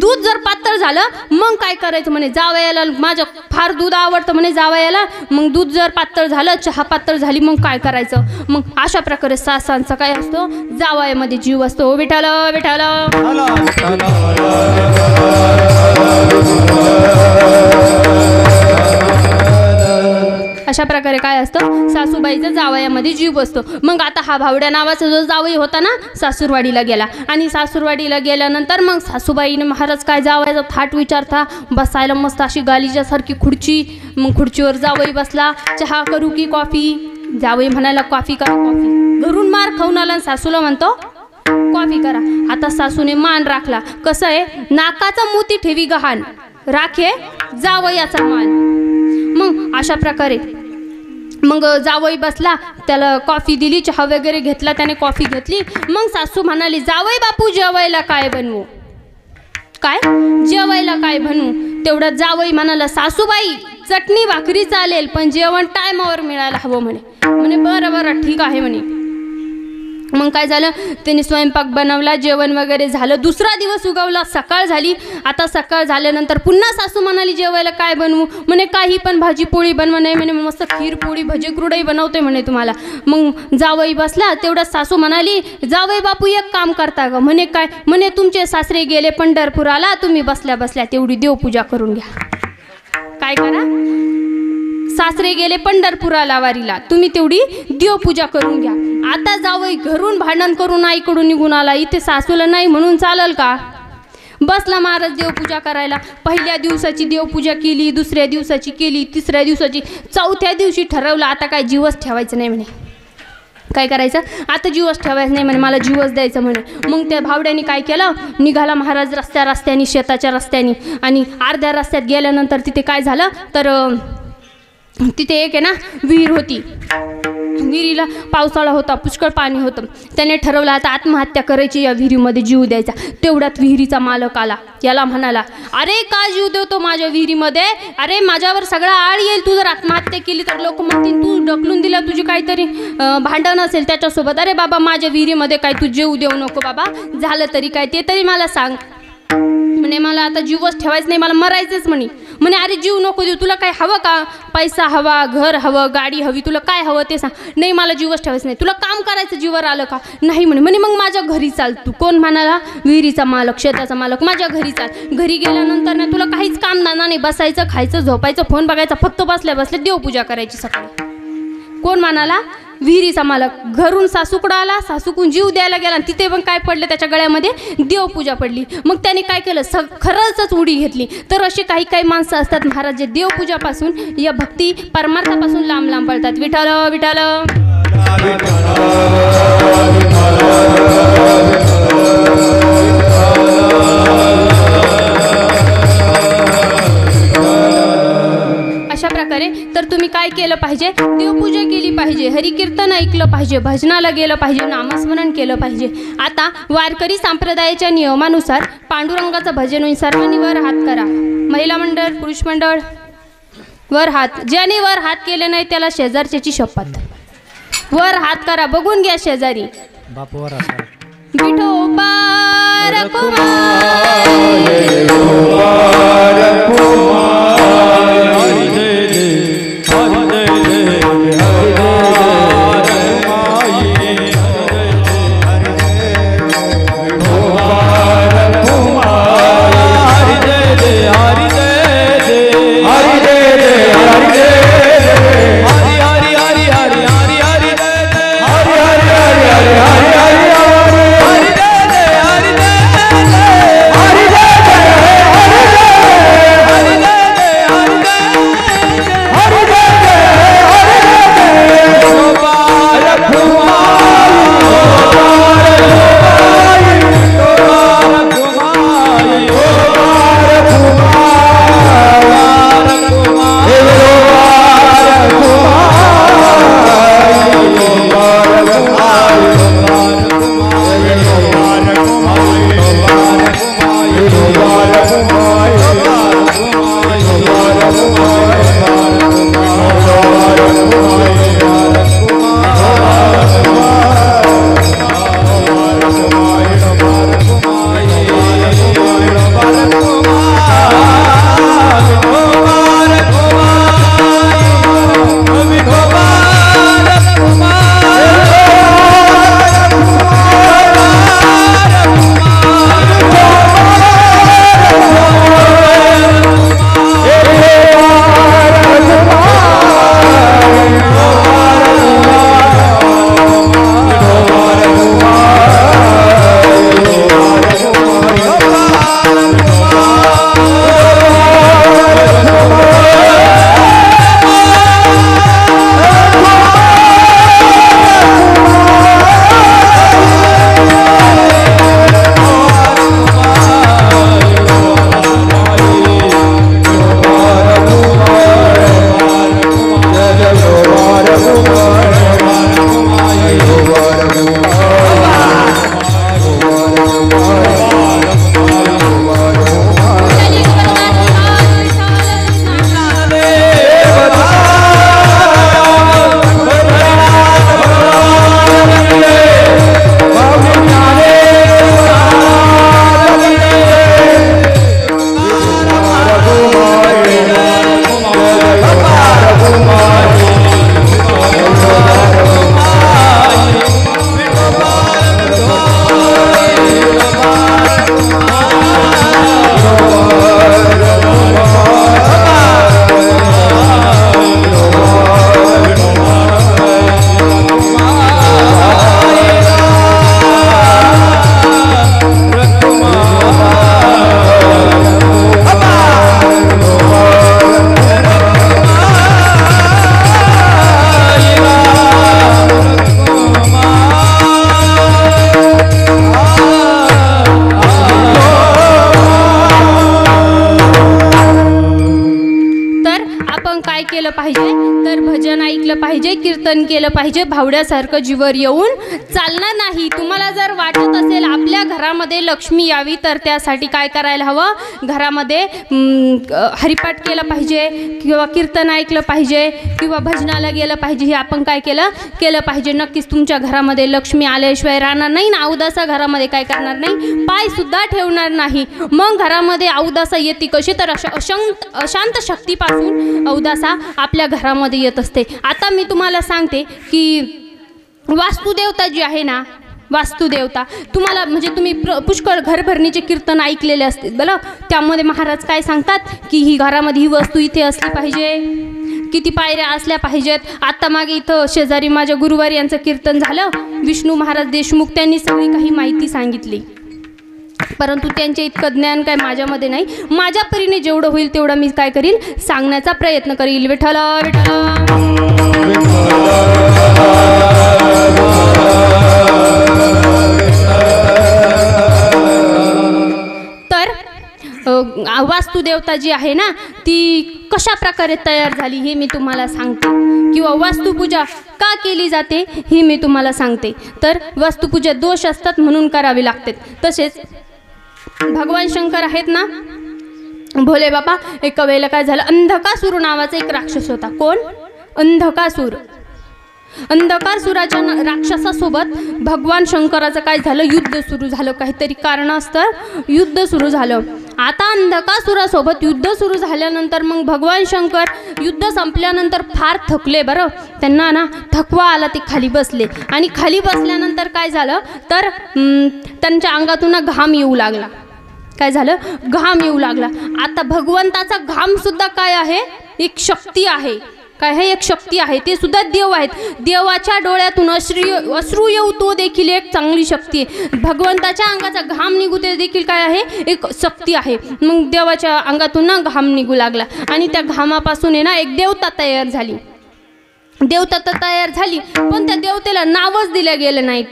दूध जर पातळ झालं मग काय करायचं म्हणे. जावयाला माझं फार दूध आवडतं म्हणे जावयाला, मग दूध जर पातळ झालं, चहा पातळ झाली मग काय करायचं. मग अशा प्रकारे सासांचा काय असतो, जावयामध्ये जीव असतो. विठाल विठाल. अशा प्रकारे काय असतं, सासूबाईचा जावयामध्ये जीव असतो. मग आता हा भावड्या नावाचा जो जावई होता ना, सासूरवाडीला गेला. आणि सासूरवाडीला गेल्यानंतर मग सासूबाईने महाराज काय जावयाचा थाट विचारता, बसायला मस्त अशी गालीच्यासारखी खुर्ची. मग खुर्चीवर जावई बसला. चहा करू की कॉफी? जावई म्हणाला कॉफी करा. कॉफी घरून मार खाऊन आला, सासूला म्हणतो कॉफी करा. आता सासूने मान राखला. कसं आहे, नाकाचा मोती ठेवी गहाण, राखे जावयाचा मान. मग अशा प्रकारे मग जावई बसला, त्याला कॉफी दिली, चहा वगैरे घेतला, त्याने कॉफी घेतली. मग सासू म्हणाली, जावई बापू जेवायला काय बनवू? काय जेवायला काय बनवू? तेवढं जावई म्हणाला, सासूबाई चटणी भाकरी चालेल पण जेवण टायमावर मिळायला हवं म्हणे. म्हणे बरं बरं ठीक आहे म्हणे. मग काय झालं, त्यांनी स्वयंपाक बनवला, जेवण वगैरे झालं. दुसरा दिवस उगवला, सकाळ झाली. आता सकाळ झाल्यानंतर पुन्हा सासू म्हणाली, जेवायला काय बनवू? म्हणे काही पण भाजी पोळी बनवा. नाही म्हणे मस्त खीर पोळी भजी कुरडई बनवते म्हणे तुम्हाला. मग जावई बसला. तेवढ्या सासू म्हणाली, जावई बापू एक काम करता ग? म्हणे काय? म्हणे तुमचे सासरे गेले पंढरपुराला, तुम्ही बसल्या बसल्या तेवढी देवपूजा करून घ्या. काय करा? सासरे गेले पंढरपुराला वारीला, तुम्ही तेवढी देवपूजा करून घ्या. आता जावई घरून भांडण करून आईकडून निघून आला. इथे सासूला नाही म्हणून चालेल का? बसला महाराज देवपूजा करायला. पहिल्या दिवसाची देवपूजा केली, दुसऱ्या दिवसाची केली, तिसऱ्या दिवसाची, चौथ्या दिवशी ठरवलं आता काय जीवच ठेवायचं नाही म्हणे. काय करायचं आता? जीवच ठेवायचं नाही म्हणे, मला जीवच द्यायचं म्हणे. मग त्या भावड्याने काय केलं, निघाला महाराज रस्त्यानी, शेताच्या रस्त्यानी. आणि अर्ध्या रस्त्यात गेल्यानंतर तिथे काय झालं तर तिथे एक आहे ना विहीर होती. विहिरीला पावसाळा होता, पुष्कळ पाणी होतं. त्याने ठरवलं आता आत्महत्या करायची, या विहिरीमध्ये जीव द्यायचा. तेवढ्यात विहिरीचा मालक आला. याला म्हणाला, अरे का जीव देतो माझ्या विहिरीमध्ये? अरे माझ्यावर सगळा आळ येईल, तू जर आत्महत्या केली तर लोक म्हणतील तू ढकलून दिला, तुझी काहीतरी भांडण असेल त्याच्यासोबत. अरे बाबा माझ्या विहिरीमध्ये काय तू जीव देऊ नको बाबा, झालं तरी काय ते तरी मला सांग. म्हणे मला आता जीवच ठेवायचं नाही, मला मरायचंच म्हणे. म्हणे अरे जीव नको देऊ, तुला काय हवं का? पैसा हवा, घर हवं, गाडी हवी, तुला काय हवं ते सांग. नाही मला जीवच ठेवायचं नाही. तुला काम करायचं जीवर आलं का? नाही म्हणे. म्हणे मग माझ्या घरी चाल. तू कोण म्हणाला? विहिरीचा मालक, शेताचा मालक. माझ्या घरी चाल. घरी गेल्यानंतर ना तुला काहीच काम दाना नाही, बसायचं, खायचं, झोपायचं, फोन बघायचा, फक्त बसल्या बसल्या देवपूजा करायची सकाळी. कोण म्हणाला? विहिरीचा मालक. घरून सासूकडं आला, सासूकून जीव द्यायला गेला. तिथे पण काय पडलं, त्याच्या गळ्यामध्ये देवपूजा पडली. मग त्याने काय केलं, खरंच उडी घेतली. तर अशी काही काही माणसं असतात महाराज जे देवपूजापासून, या भक्ती परमार्थापासून लांब लांब पळतात. विठाल विठाल. अशा प्रकारे तर तुम्ही काय केलं पाहिजे, देवपूजा केली पाहिजे, हरिकीर्तन ऐकलं पाहिजे, भजनाला गेलं पाहिजे, नामस्मरण केलं पाहिजे. आता वारकरी संप्रदायाच्या नियमानुसार पांडुरंगाचं भजन होईल. सर्वांनी वर हात करा. महिला मंडळ, पुरुष मंडळ वर हात. ज्याने वर हात केले नाही त्याला शेजारच्याची शपथ. वर हात करा, बघून घ्या शेजारी. विठोबा कुमार आपण काय केलं पाहिजे तर भजन ऐकलं पाहिजे, कीर्तन केलं पाहिजे. भावड्यासारखं जीवर येऊन चालणार नाही. तुम्हाला जर वाटत असेल आपल्या घरामध्ये लक्ष्मी यावी तर त्यासाठी काय करायला हवं, घरामध्ये हरिपाठ केलं पाहिजे किंवा कीर्तन ऐकलं पाहिजे किंवा भजनाला गेलं पाहिजे. हे आपण काय केलं पाहिजे. नक्कीच तुमच्या घरामध्ये लक्ष्मी आल्याशिवाय राहणार नाही ना अवदासा घरामध्ये काय करणार नाही, पाय सुद्धा ठेवणार नाही. मग घरामध्ये अवदासा येते कशी तर अशांत शक्तीपासून अवदासा आपल्या घरामध्ये येत असते. आता मी तुम्हाला सांगते की वास्तुदेवता जी आहे ना, वास्तुदेवता तुम्हाला म्हणजे तुम्ही पुष्कळ घरभरणीचे कीर्तन ऐकलेले असते बरं. त्यामध्ये महाराज काय सांगतात की ही घरामध्ये ही वस्तू इथे असली पाहिजे, किती पायऱ्या असल्या पाहिजेत. आत्ता मागे इथं शेजारी माझ्या गुरुवारी यांचं कीर्तन झालं, विष्णू महाराज देशमुख, त्यांनी सगळी काही माहिती सांगितली. परंतु त्यांचे इतकं ज्ञान काय माझ्यामध्ये नाही. माझ्या परीने जेवढं होईल तेवढं मी काय करील, सांगण्याचा प्रयत्न करील. विठ्ठल तर वास्तुदेवता जी आहे ना ती कशा प्रकारे तयार झाली हे मी तुम्हाला सांगते, किंवा वास्तुपूजा का केली जाते हे मी तुम्हाला सांगते. तर वास्तुपूजा दोष असतात म्हणून करावी लागते. तसेच भगवान शंकर आहेत ना, भोले बाबा, एका वेळेला काय झालं, अंधकासूर नावाचा एक राक्षस होता. कोण? अंधकासूर. अंधकासुराच्या राक्षसासोबत भगवान शंकराचं काय झालं, युद्ध सुरू झालं. काहीतरी कारणास्तव युद्ध सुरू झालं. आता अंधकासुरासोबत युद्ध सुरू झाल्यानंतर मग भगवान शंकर युद्ध संपल्यानंतर फार थकले बरं. त्यांना ना थकवा आला, ते खाली बसले आणि खाली बसल्यानंतर काय झालं तर त्यांच्या अंगातून घाम येऊ लागला. काय झालं, घाम येऊ लागला. आता भगवंताचा घाम सुद्धा काय आहे, एक शक्ती आहे. काय आहे, एक शक्ती आहे. ते सुद्धा देव आहेत. देवाच्या डोळ्यातून अश्रू येऊ तो देखील एक चांगली शक्ती आहे. भगवंताच्या अंगाचा घाम निघू ते देखील काय आहे, एक शक्ती आहे. मग देवाच्या अंगातून ना घाम निघू लागला आणि त्या घामापासून आहे ना एक देवता तयार झाली. देवता तर तयार झाली, पण त्या देवतेला नावच दिलं गेलं नाही.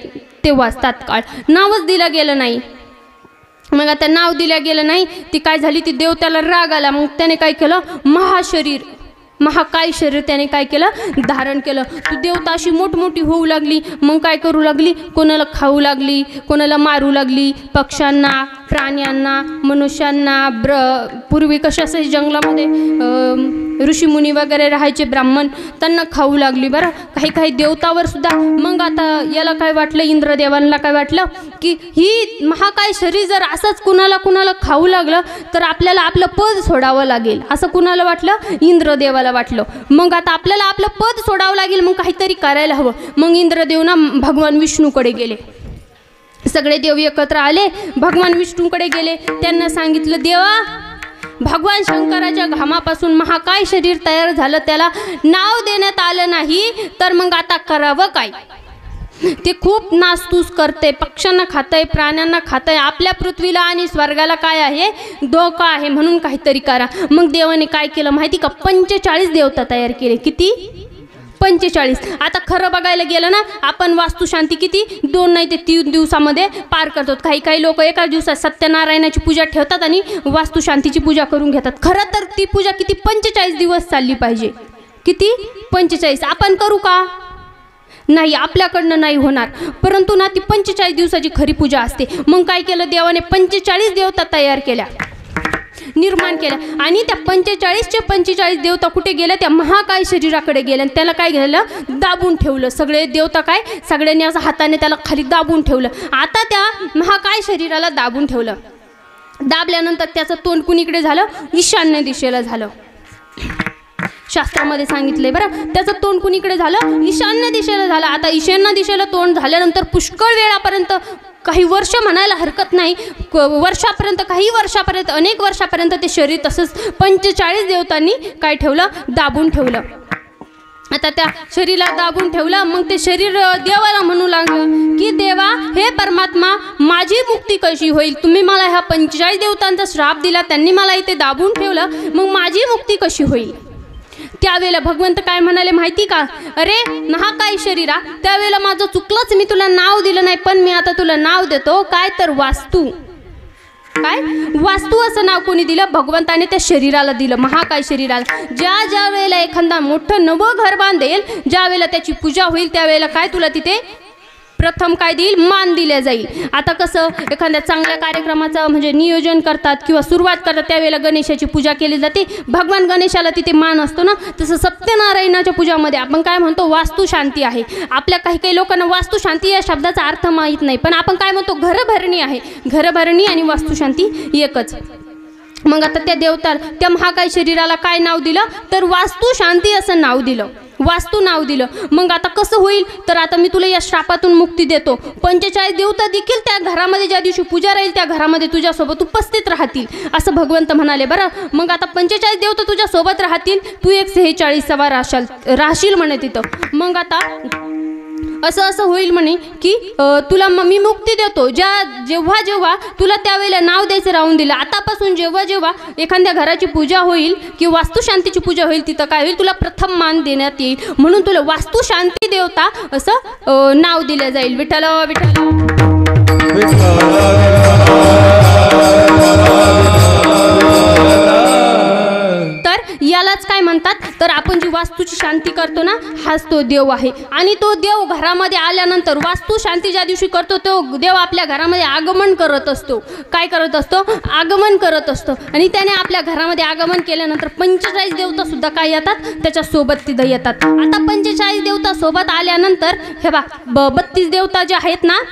तेव्हाच तात्काळ नावच दिलं गेलं नाही. मग आता नाव दिलं गेलं नाही, ती काय झाली, ती देवत्याला राग आला. मग त्याने काय केलं, महाकाय शरीर त्याने काय केलं, धारण केलं. ती देवता अशी मोठमोठी होऊ लागली. मग काय करू लागली, कोणाला खाऊ लागली, कोणाला मारू लागली, पक्ष्यांना, प्राण्यांना, मनुष्यांना. पूर्वी कशाचं जंगलामध्ये ऋषीमुनी वगैरे राहायचे, ब्राह्मण, त्यांना खाऊ लागली बरं. काही देवतावर सुद्धा. मग आता याला काय वाटलं, इंद्रदेवांना काय वाटलं की ही महाकाय शरीर जर असंच कुणाला खाऊ लागलं तर आपल्याला आपलं पद सोडावं लागेल. असं कुणाला वाटलं, इंद्रदेवाला वाटलं. मग आता आपल्याला आपलं पद सोडावं लागेल, मग काहीतरी करायला हवं. मग इंद्रदेव ना भगवान विष्णूकडे गेले. सगळे देव एकत्र आले, भगवान विष्णूकडे गेले. त्यांना सांगितलं, देवा, भगवान शंकराच्या घामापासून महाकाय शरीर तयार झालं, त्याला नाव देण्यात आलं नाही, तर मग आता करावं काय. ते खूप नासधूस करते, पक्ष्यांना खातंय, प्राण्यांना खातंय, आपल्या पृथ्वीला आणि स्वर्गाला काय आहे, धोका आहे, म्हणून काहीतरी करा. मग देवाने काय केलं माहिती का, 45 देवता तयार केले. किती? 45. आता खरं बघायला गेलं ना, आपण वास्तुशांती किती 2 नाही ते 3 दिवसामध्ये पार करतो. काही लोक एका दिवसात सत्यनारायणाची पूजा ठेवतात आणि वास्तुशांतीची पूजा करून घेतात. खरं तर ती पूजा किती 45 दिवस चालली पाहिजे. किती? 45. आपण करू का? नाही, आपल्याकडनं नाही होणार. परंतु ना ती 45 दिवसाची खरी पूजा असते. मग काय केलं, देवाने 45 देवता तयार केल्या, निर्माण केल्या. आणि त्या 45चे 45 देवता कुठे गेल्या, त्या महाकाय शरीराकडे गेल्या. त्याला काय केलं, दाबून ठेवलं. सगळे देवता काय, सगळ्यांनी असं हाताने त्याला खाली दाबून ठेवलं. आता त्या महाकाय शरीराला दाबून ठेवलं. दाबल्यानंतर त्याचं तोंड कुणीकडे झालं, ईशान्य दिशेला झालं. शास्त्रामध्ये सांगितलंय बरं, त्याचं तोंड कुणीकडे झालं, ईशान्य दिशेला झालं. आता ईशान्य दिशेला तोंड झाल्यानंतर पुष्कळ वेळापर्यंत, काही वर्ष म्हणायला हरकत नाही, वर्षापर्यंत, काही वर्षापर्यंत, अनेक वर्षापर्यंत ते शरीर तसंच 45 देवतांनी काय ठेवलं, दाबून ठेवलं. आता त्या शरीराला दाबून ठेवलं. मग ते शरीर देवाला म्हणू लागलं की देवा, हे परमात्मा, माझी मुक्ती कशी होईल. तुम्ही मला ह्या 45 देवतांचा श्राप दिला, त्यांनी मला इथे दाबून ठेवलं, मग माझी मुक्ती कशी होईल. त्यावेळेला भगवंत काय म्हणाले माहिती का, अरे महाकाय शरीरा, त्यावेळेला माझं चुकलंच, मी तुला नाव दिलं नाही, पण मी आता तुला नाव देतो. काय तर वास्तू. काय वास्तू असं नाव कोणी दिलं? भगवंताने त्या शरीराला दिलं, महाकाय शरीराला. ज्या वेळेला एखादा मोठं नवं घर बांधेल, ज्या वेळेला त्याची पूजा होईल त्यावेळेला काय तुला तिथे प्रथम काय देईल? मान दिल्या जाईल. आता कसं एखाद्या चांगल्या कार्यक्रमाचं म्हणजे नियोजन करतात किंवा सुरुवात करतात त्यावेळेला गणेशाची पूजा केली जाते, भगवान गणेशाला तिथे मान असतो ना. तसं सत्यनारायणाच्या पूजामध्ये आपण काय म्हणतो? वास्तुशांती आहे. आपल्या काही लोकांना वास्तुशांती या शब्दाचा अर्थ माहीत नाही, पण आपण काय म्हणतो? घरभरणी आहे. घरभरणी आणि वास्तुशांती एकच. मग आता त्या देवताला, त्या महाकाय शरीराला काय नाव दिलं? तर वास्तुशांती असं नाव दिलं, वास्तू नाव दिलं. मग आता कसं होईल? तर आता मी तुला या श्रापातून मुक्ती देतो. 45 देवता देखील त्या घरामध्ये ज्या दिवशी पूजा राहील त्या घरामध्ये तुझ्यासोबत उपस्थित राहतील असं भगवंत म्हणाले. बरं, मग आता 45 देवता तुझ्या सोबत राहतील, तू 146 राहशील म्हणे तिथं. मग आता असं होईल म्हणे की तुला मी मुक्ती देतो. जेव्हा तुला त्यावेळेला नाव द्यायचं राहून दिलं, आतापासून जेव्हा एखाद्या घराची पूजा होईल किंवा वास्तुशांतीची पूजा होईल तिथं काय होईल? तुला प्रथम मान देण्यात येईल, म्हणून तुला वास्तुशांती देवता असं नाव दिलं जाईल. विठ्ठल विठ्ठल यालाच काय म्हणतात? तर आपण जी वास्तूची शांती करतो ना, हाच तो देव आहे. आणि तो देव घरामध्ये आल्यानंतर वास्तू शांती ज्या दिवशी करतो तो देव आपल्या घरामध्ये आगमन करत असतो. काय करत असतो? आगमन करत असतो. आणि त्याने आपल्या घरामध्ये आगमन केल्यानंतर 45 देवता सुद्धा काय येतात? त्याच्या सोबत तिथं येतात. आता 45 देवता सोबत आल्यानंतर हे बा 32 देवता जे आहेत ना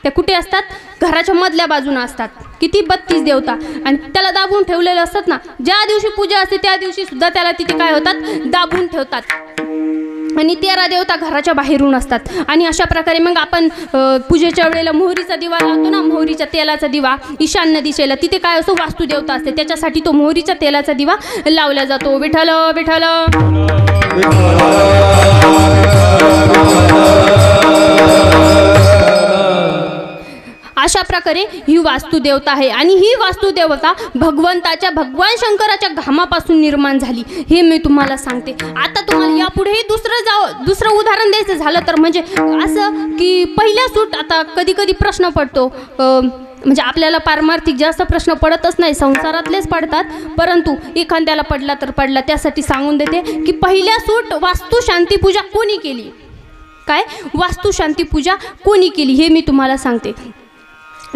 त्या कुठे असतात? घराच्या मधल्या बाजूला असतात. किती? 32 देवता. आणि त्याला दाबून ठेवलेले असतात ना. ज्या दिवशी पूजा असते त्या दिवशी सुद्धा त्याला तिथे काय होतात? दाबून ठेवतात. आणि 13 देवता घराच्या बाहेरून असतात. आणि अशा प्रकारे मग आपण पूजेच्या वेळेला मोहरीचा दिवा लावतो ना, मोहरीच्या तेलाचा दिवा ईशान्य दिशेला, तिथे काय असतो? वास्तुदेवता असते, त्याच्यासाठी तो मोहरीच्या तेलाचा दिवा लावला जातो. विठ्ठल विठ्ठल अशा प्रकारे ही वास्तुदेवता आहे. आणि ही वास्तुदेवता भगवंताच्या, भगवान शंकराच्या घामापासून निर्माण झाली, हे मी तुम्हाला सांगते. आता तुम्हाला यापुढेही दुसरं उदाहरण द्यायचं झालं तर म्हणजे असं की पहिल्या सूट, आता कधी कधी प्रश्न पडतो, म्हणजे आपल्याला पारमार्थिक जास्त प्रश्न पडतच नाही, संसारातलेच पडतात, परंतु एखाद्याला पडला तर पडला. त्यासाठी सांगून देते की पहिल्या सूट वास्तुशांती पूजा कोणी केली? काय वास्तुशांती पूजा कोणी केली हे मी तुम्हाला सांगते.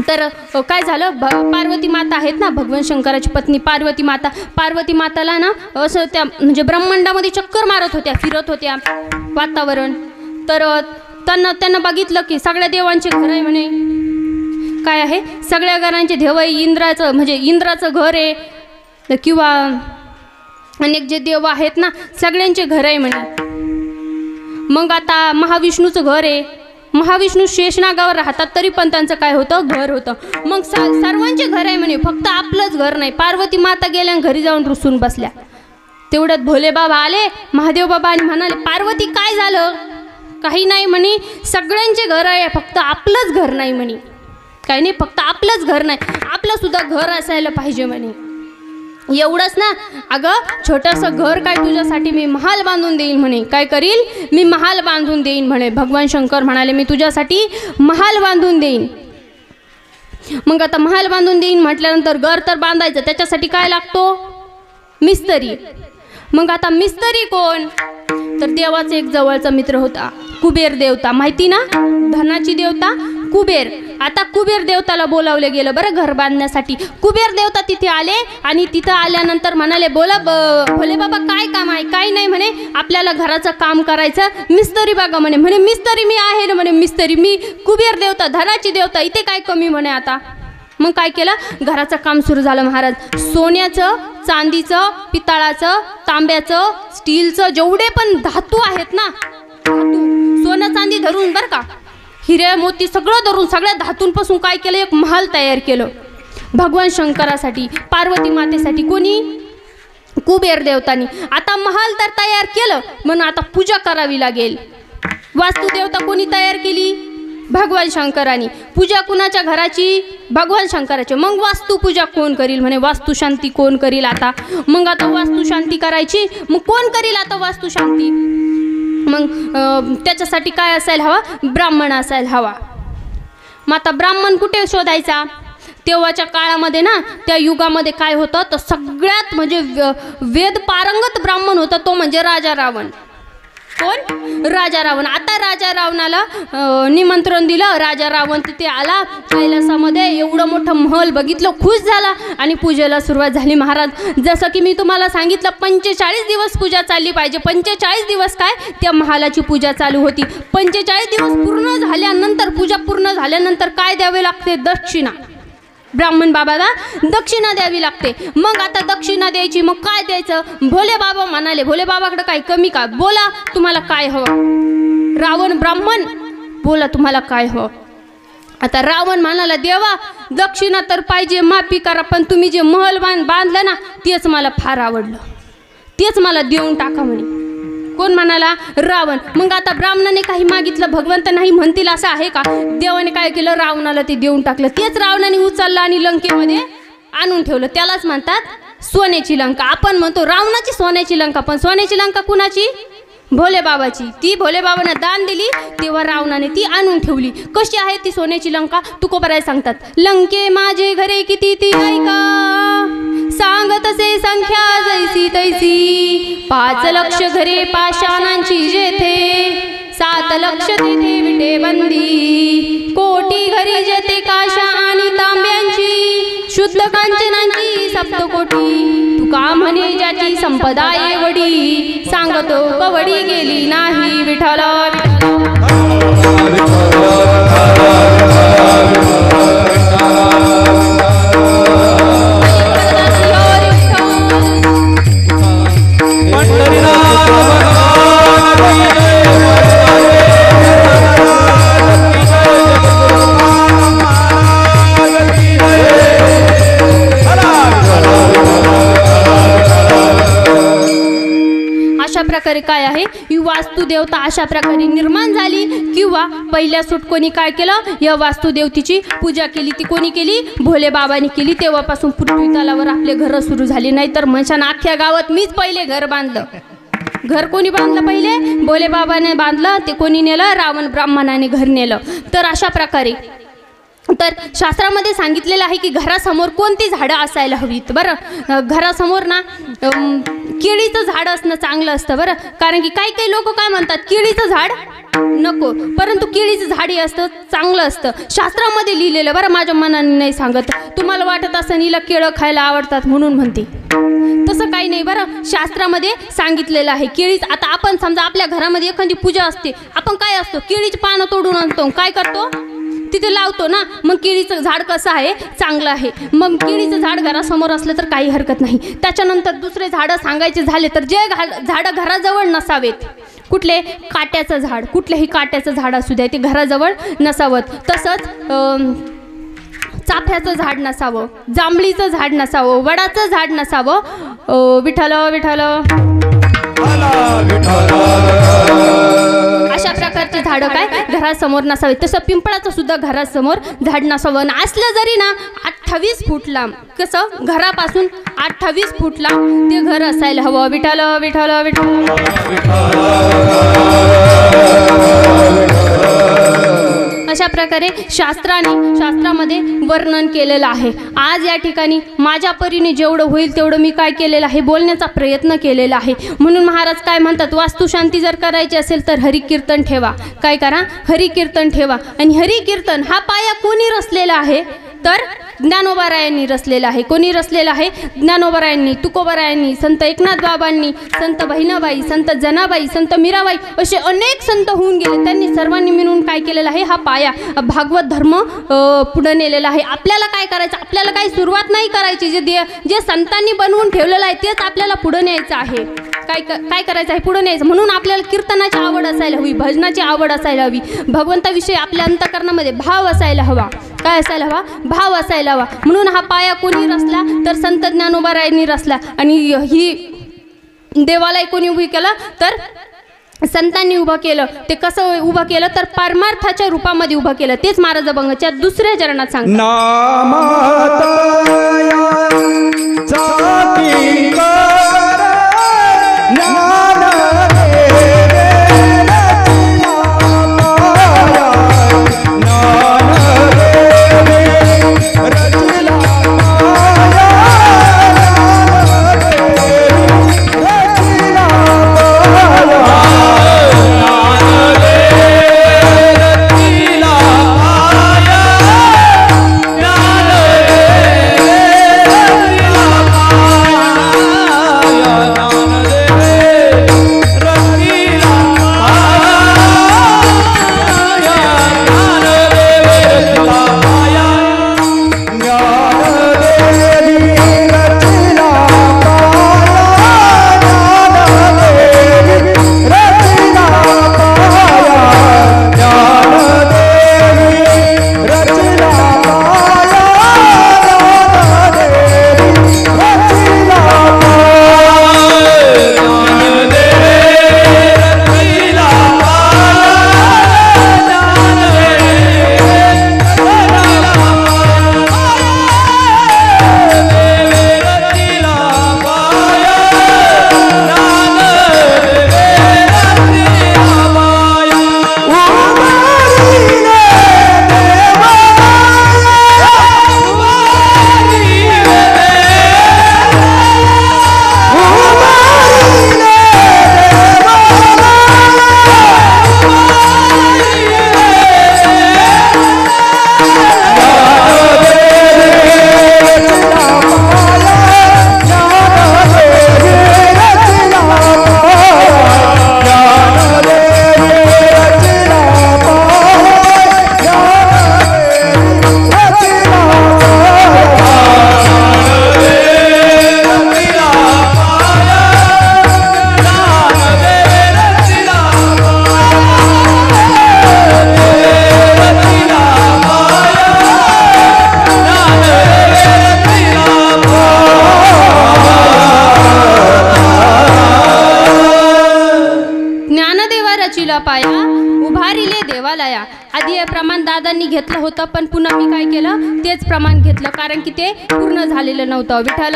तर काय झालं? पार्वती माता आहेत ना, भगवान शंकराची पत्नी पार्वती माता. पार्वती माताला ना असं त्या म्हणजे ब्रह्मांडामध्ये चक्कर मारत होत्या, फिरत होत्या वातावरण. तर त्यांना बघितलं की सगळ्या देवांचे घर आहे म्हणे. काय आहे? सगळ्या घरांचे देव आहे. इंद्राचं म्हणजे इंद्राचं घर आहे किंवा अनेक जे देव आहेत ना सगळ्यांचे घर आहे म्हणे. मग आता महाविष्णूचं घर आहे. महाविष्णू शेषनागावर राहतात तरी पण त्यांचं काय होतं? घर होतं. मग सर्वांचे घर आहे म्हणे, फक्त आपलंच घर नाही. पार्वती माता गेल्या घरी जाऊन रुसून बसल्या. तेवढ्यात भोले बाबा आले, महादेव बाबा, आणि म्हणाले पार्वती काय झालं? काही नाही म्हणे, सगळ्यांचे घर आहे, फक्त आपलंच घर नाही म्हणे. काही नाही, फक्त आपलंच घर नाही, आपलं सुद्धा घर असायला पाहिजे म्हणे. एवढंच ना, अगं छोटंसं घर काय तुझ्यासाठी मी महाल बांधून देईन म्हणे. काय करील? मी महाल बांधून देईन म्हणे. भगवान शंकर म्हणाले मी तुझ्यासाठी महाल बांधून देईन. मग आता महाल बांधून देईन म्हटल्यानंतर घर तर बांधायचं, त्याच्यासाठी काय लागतो? मिस्त्री. मग आता मिस्त्री कोण? तर देवाचा एक जवळचा मित्र होता, कुबेर देवता. माहिती ना, धनाची देवता कुबेर. आता कुबेर देवताला बोलावले गेलं बरं घर बांधण्यासाठी. कुबेर देवता तिथे आले आणि तिथं आल्यानंतर म्हणाले बोला भोले बाबा काय काम आहे? काही नाही म्हणे, आपल्याला घराचं काम करायचं, मिस्त्री बघा म्हणे. म्हणे मिस्त्री मी आहे ना म्हणे, मिस्त्री मी कुबेर देवता, धनाची देवता, इथे काय कमी म्हणे. आता मग काय केलं? घराचं काम सुरू झालं. महाराज सोन्याचं, चांदीचं, पितळाचं, तांब्याचं, स्टीलचं, जेवढे पण धातू आहेत ना, धातू सोनं चांदी धरून बरं का, हिरे मोती सगळं धरून सगळ्या धातूंपासून काय केलं? एक महाल तयार केलं भगवान शंकरासाठी, पार्वती मातेसाठी. कोणी? कुबेर देवतानी. आता महाल तर तयार केलं, म्हणून आता पूजा करावी लागेल. वास्तुदेवता कोणी तयार केली? भगवान शंकरांनी. पूजा कुणाच्या घराची? भगवान शंकराची. मग वास्तुपूजा कोण करील म्हणे? वास्तुशांती कोण करील? आता मग आता वास्तुशांती करायची, मग कोण करील आता वास्तुशांती? मग त्याच्यासाठी काय असायला हवा? ब्राह्मण असायला हवा. मग आता ब्राह्मण कुठे शोधायचा? तेव्हाच्या काळामध्ये ना, त्या युगामध्ये काय होतं तर सगळ्यात म्हणजे वेद पारंगत ब्राह्मण होता तो म्हणजे राजा रावण. कोण? राजा रावण. आता राजा रावणाला निमंत्रण दिलं. राजा रावण तिथे आला कैलासामध्ये, एवढं मोठं महल बघितलं, खुश झाला आणि पूजेला सुरुवात झाली. महाराज, जसं की मी तुम्हाला सांगितलं 45 दिवस पूजा चालली पाहिजे. 45 दिवस काय त्या महालाची पूजा चालू होती. 45 दिवस पूर्ण झाल्यानंतर, पूजा पूर्ण झाल्यानंतर काय द्यावे लागते? दक्षिणा. ब्राह्मण बाबाला दक्षिणा द्यावी लागते. मग आता दक्षिणा द्यायची, मग काय द्यायचं? भोले बाबा म्हणाले, भोले बाबाकडे काय कमी का? बोला तुम्हाला काय हवं. रावण ब्राह्मण, बोला तुम्हाला काय हवं. आता रावण म्हणाला, देवा दक्षिणा तर पाहिजे, माफी करा, पण तुम्ही जे महल बांधलं ना तेच मला फार आवडलं, तेच मला देऊन टाका म्हणे. कोण म्हणाला? रावण. मग आता ब्राह्मणाने काही मागितलं, भगवंत नाही म्हणतील असं आहे का? देवाने काय केलं? रावणाला ते देऊन टाकलं. तेच रावणाने उचललं आणि लंकेमध्ये आणून ठेवलं. त्यालाच म्हणतात सोन्याची लंका. आपण म्हणतो रावणाची सोन्याची लंका, पण सोन्याची लंका कुणाची? भोले बाबाची. ती भोले बाबांना दान दिली तेव्हा रावणाने ती आणून ठेवली. कशी आहे ती सोन्याची लंका? तुकोबराय सांगतात, लंके माझे घरे किती ती ऐका, सांगत से संख्या जैसी तैसी, 5 लक्ष घरे पाषाणांची जेथे, 7 लक्ष तेथे विटे बंदी, कोटी घरी जेथे काशा आणि तांब्यांची, शुद्ध कांचनांची सप्तकोटी, तुका म्हणे ज्याची संपदा एवढी, सांगतो कवडी गेली नाही विठ्ठल. अशा प्रकारे काय आहे, ही वास्तुदेवता अशा प्रकारे निर्माण झाली. किंवा पहिल्या सुटकोनी काय केलं, या वास्तुदेवतेची पूजा केली. ती कोणी केली? भोले बाबांनी केली. तेव्हापासून पृथ्वी तलावर आपले घरं सुरू झाली. नाहीतर म्हणशान अख्ख्या गावात मीच पहिले घर बांधलं. घर कोणी बांधलं पहिले? भोले बाबाने बांधलं. ते कोणी नेलं? रावण ब्राह्मणाने घर नेलं. तर अशा प्रकारे तर शास्त्रामध्ये सांगितलेलं आहे की घरासमोर कोणती झाडं असायला हवीत. बरं, घरासमोर ना केळीचं झाड असणं चांगलं असतं. बरं, कारण की काही काही लोक काय म्हणतात, केळीचं झाड नको, परंतु केळीचं झाड हे असतं चांगलं असतं. शास्त्रामध्ये लिहिलेलं. बरं, माझ्या मनाने नाही सांगत. तुम्हाला वाटत असं नीला केळं खायला आवडतात म्हणून म्हणते, तसं काही नाही. बरं, शास्त्रामध्ये सांगितलेलं आहे केळीच. आता आपण समजा आपल्या घरामध्ये एखादी पूजा असते, आपण काय असतो, केळीची पानं तोडून आणतो, काय करतो, तिथे लावतो ना. मग केळीचं झाड कसं आहे? चांगलं आहे. मग केळीचं झाड घरासमोर असलं तर काही हरकत नाही. त्याच्यानंतर दुसरे झाडं सांगायचे झाले तर जे झाडं घराजवळ नसावेत, कुठले? काट्याचं झाड, कुठलेही काट्याचं झाड असू द्या, ते घराजवळ नसावं. तसंच चाफ्याचं झाड नसावं, जांभळीचं झाड नसावं, वडाचं झाड नसावं. विठ्ठल विठ्ठल. अशा प्रकारचे झाडं काय घरासमोर नसावे. तसं पिंपळाचं सुद्धा घरासमोर झाड नसावं. असलं जरी ना 28 फूट लांब, कसं घरापासून 28 फूट लांब ते घर असायला हवं. विठ्ठल विठ्ठल विठ्ठल. अशा प्रकारे शास्त्रामध्ये वर्णन केलेलं आहे. आज या ठिकाणी माझ्या परीने जेवढं होईल तेवढं मी काय केलेलं आहे, बोलण्याचा प्रयत्न केलेला आहे. म्हणून महाराज काय म्हणतात, वास्तुशांती जर करायची असेल तर हरिकीर्तन ठेवा. काय करा? हरिकीर्तन ठेवा. आणि हरिकीर्तन हा पाया कोणी रचलेला आहे तर ज्ञानोबारायांनी रचलेला आहे. कोणी रचलेला आहे? ज्ञानोबारायांनी, तुकोबारायांनी, संत एकनाथ बाबांनी, संत बहिणाबाई, संत जनाबाई, संत मीराबाई असे अनेक संत होऊन गेले. त्यांनी सर्वांनी मिळून काय केलेला आहे, हा पाया भागवत धर्म पुढे नेलेला आहे. आपल्याला काय करायचं? आपल्याला काही सुरुवात नाही करायची. जे संतांनी बनवून ठेवलेलं आहे तेच आपल्याला पुढे न्यायचं आहे. काय करायचं आहे? पुढे न्यायचं. म्हणून आपल्याला कीर्तनाची आवड असायला हवी, भजनाची आवड असायला हवी, भगवंताविषयी आपल्या अंतःकरणामध्ये भाव असायला हवा. काय असायला हवा? भाव असायला हवा. म्हणून हा पाया कोणी रचला तर संत ज्ञानोबारायांनी रचला. आणि ही देवालय कोणी उभी केलं तर संतांनी उभं केलं. ते कसं उभं केलं तर परमार्थाच्या रूपामध्ये उभं केलं. तेच महाराज अभंगाच्या दुसऱ्या चरणात सांगतात. रचले रचिला पाया उभारिले देवालया. आधी हे प्रमाण दादांनी घेतलं होतं, पण पुन्हा मी काय केलं तेच प्रमाण घेतलं, कारण की ते पूर्ण झालेलं नव्हतं. विठ्ठल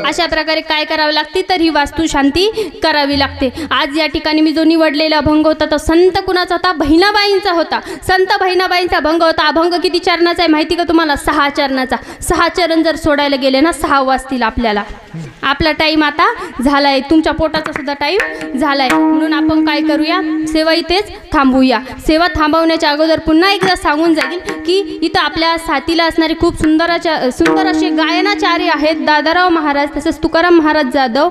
अशा प्रकारे काय करावे लागते, तर ही वास्तू शांती करावी लागते. आज या ठिकाणी मी जो निवडलेला अभंग होता तो संत कुणाचा होता, बहिणाबाईंचा होता. संत बहिणाबाईंचा अभंग होता. अभंग किती चरणाचा आहे माहिती का तुम्हाला? 6 चरणाचा. 6 चरण जर सोडायला गेले ना 6 वाजतील आपल्याला. आपला टाईम आता झालाय, तुमच्या पोटाचा सुद्धा टाईम झालाय, म्हणून आपण काय करूया, सेवा इथेच थांबवूया. सेवा थांबवण्याच्या अगोदर पुन्हा एकदा सांगून जाईल की इथं आपल्या साथीला असणारे खूप सुंदर असे गायनाचार्य आहेत. दादाराव महाराज, तसेच तुकाराम महाराज जाधव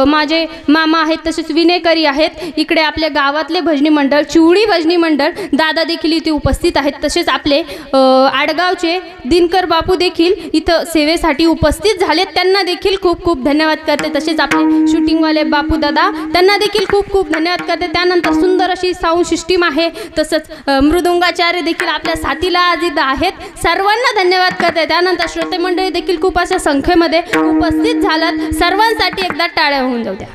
माझे मामा आहेत, तसेच विनेकरी आहेत. इकडे आपल्या गावातले भजनी मंडळ, चिवडी भजनी मंडळ दादा देखील इथे उपस्थित आहेत. तसेच आपले आडगावचे दिनकर बापू देखील इथं सेवेसाठी उपस्थित झालेत. त्यांना देखील खूप खूप धन्यवाद करते. तसेच आपले शूटिंगवाले बापू दादा, त्यांना देखील खूप खूप धन्यवाद करते. त्यानंतर सुंदर अशी साऊंड सिस्टीम आहे. तसंच मृदुंगाचार्य देखील आपल्या साथीला आज इथं आहेत. सर्वांना धन्यवाद करते. त्यानंतर श्रोते मंडळी देखील खूप अशा संख्येमध्ये उपस्थित झालात. सर्वांसाठी एकदा टाळ्या होऊन जाऊ द्या.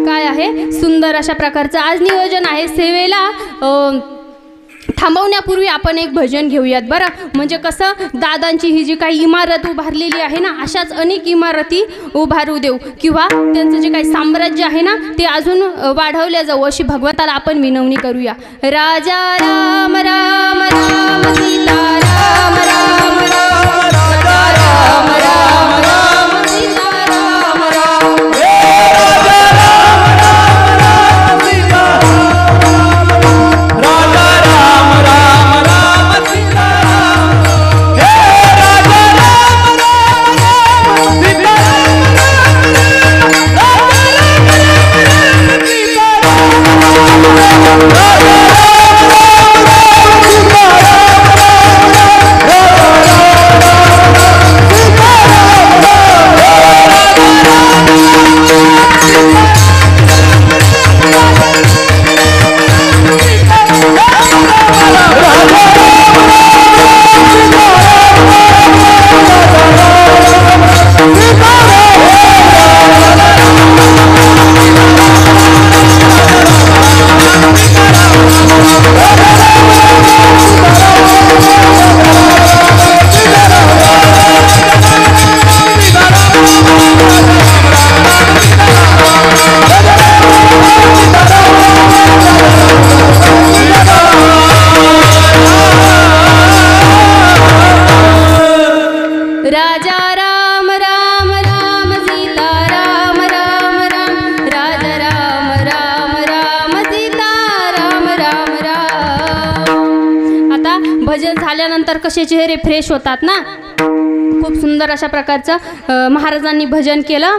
काय आहे सुंदर अशा प्रकारचं आज नियोजन आहे. सेवेला थांबवण्यापूर्वी आपण एक भजन घेऊयात बरं. म्हणजे कसं, दादांची ही जी काही इमारत उभारलेली आहे ना, अशाच अनेक इमारती उभारू देऊ, किंवा त्यांचं जे काही साम्राज्य आहे ना ते अजून वाढवल्या जाऊ, अशी भगवंताला आपण विनवणी करूया. राजा राम राम राम सीता राम राम राम, राजा राम राम राम सीता राम राम, राजा राम राम राम सीता राजा राम राम राम सीता हे राजा राम राम राम सीता झाल्यानंतर कसे चेहरे फ्रेश होतात ना. खूप सुंदर अशा प्रकारचं महाराजांनी भजन केलं.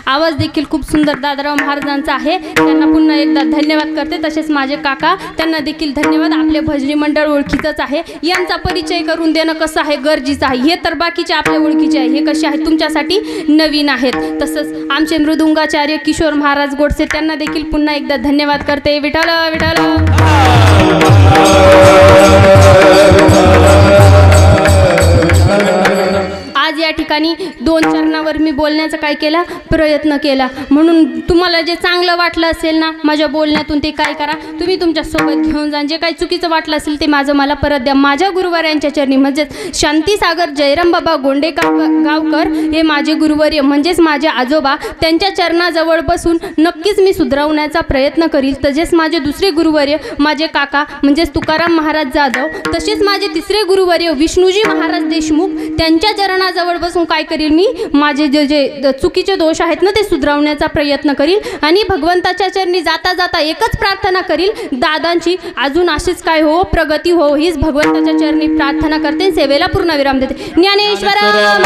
आवाज देखील खूप सुंदर दादाराव महाराजांचा आहे. त्यांना पुन्हा एकदा धन्यवाद करते. तसेच माझे काका, त्यांना देखील धन्यवाद. आपले भजनी मंडळ ओळखीचंच आहे. यांचा परिचय करून देणं कसं आहे गरजेचं आहे. हे तर बाकीचे आपल्या ओळखीचे आहे, हे कसे आहेत तुमच्यासाठी नवीन आहेत. तसंच आमचे मृदुंगाचार्य किशोर महाराज गोडसे, त्यांना देखील पुन्हा एकदा धन्यवाद करते. विठ्ठल विठ्ठल. आज या ठिकाणी 2 चरणावर मी बोलण्याचा काय केला प्रयत्न केला, म्हणून तुम्हाला जे चांगलं वाटलं असेल ना माझ्या बोलण्यातून ते काय करा, तुम्ही तुमच्यासोबत घेऊन जा. जे काही चुकीचं वाटलं असेल ते माझं मला परत द्या. माझ्या गुरुवाऱ्यांच्या चरणी म्हणजेच शांतीसागर जयराम बाबा गावकर हे माझे गुरुवर्य म्हणजेच माझे आजोबा, त्यांच्या चरणाजवळ बसून नक्कीच मी सुधारवण्याचा प्रयत्न करील. तसेच माझे दुसरे गुरुवर्य माझे काका म्हणजेच तुकाराम महाराज जाधव, तसेच माझे तिसरे गुरुवर्य विष्णूजी महाराज देशमुख, त्यांच्या चरणाजवळ बसून काय करील मी माझे जे चुकीचे दोष आहेत ना ते सुधारवण्याचा प्रयत्न करील. आणि भगवंताच्या चरणी जाता जाता एकच प्रार्थना करील, दादांची अजून अशीच काय हो प्रगती हो, हीच भगवंताच्या चरणी प्रार्थना करते. सेवेला पूर्ण विराम देते. ज्ञानेश्वर ज्ञानेश्वर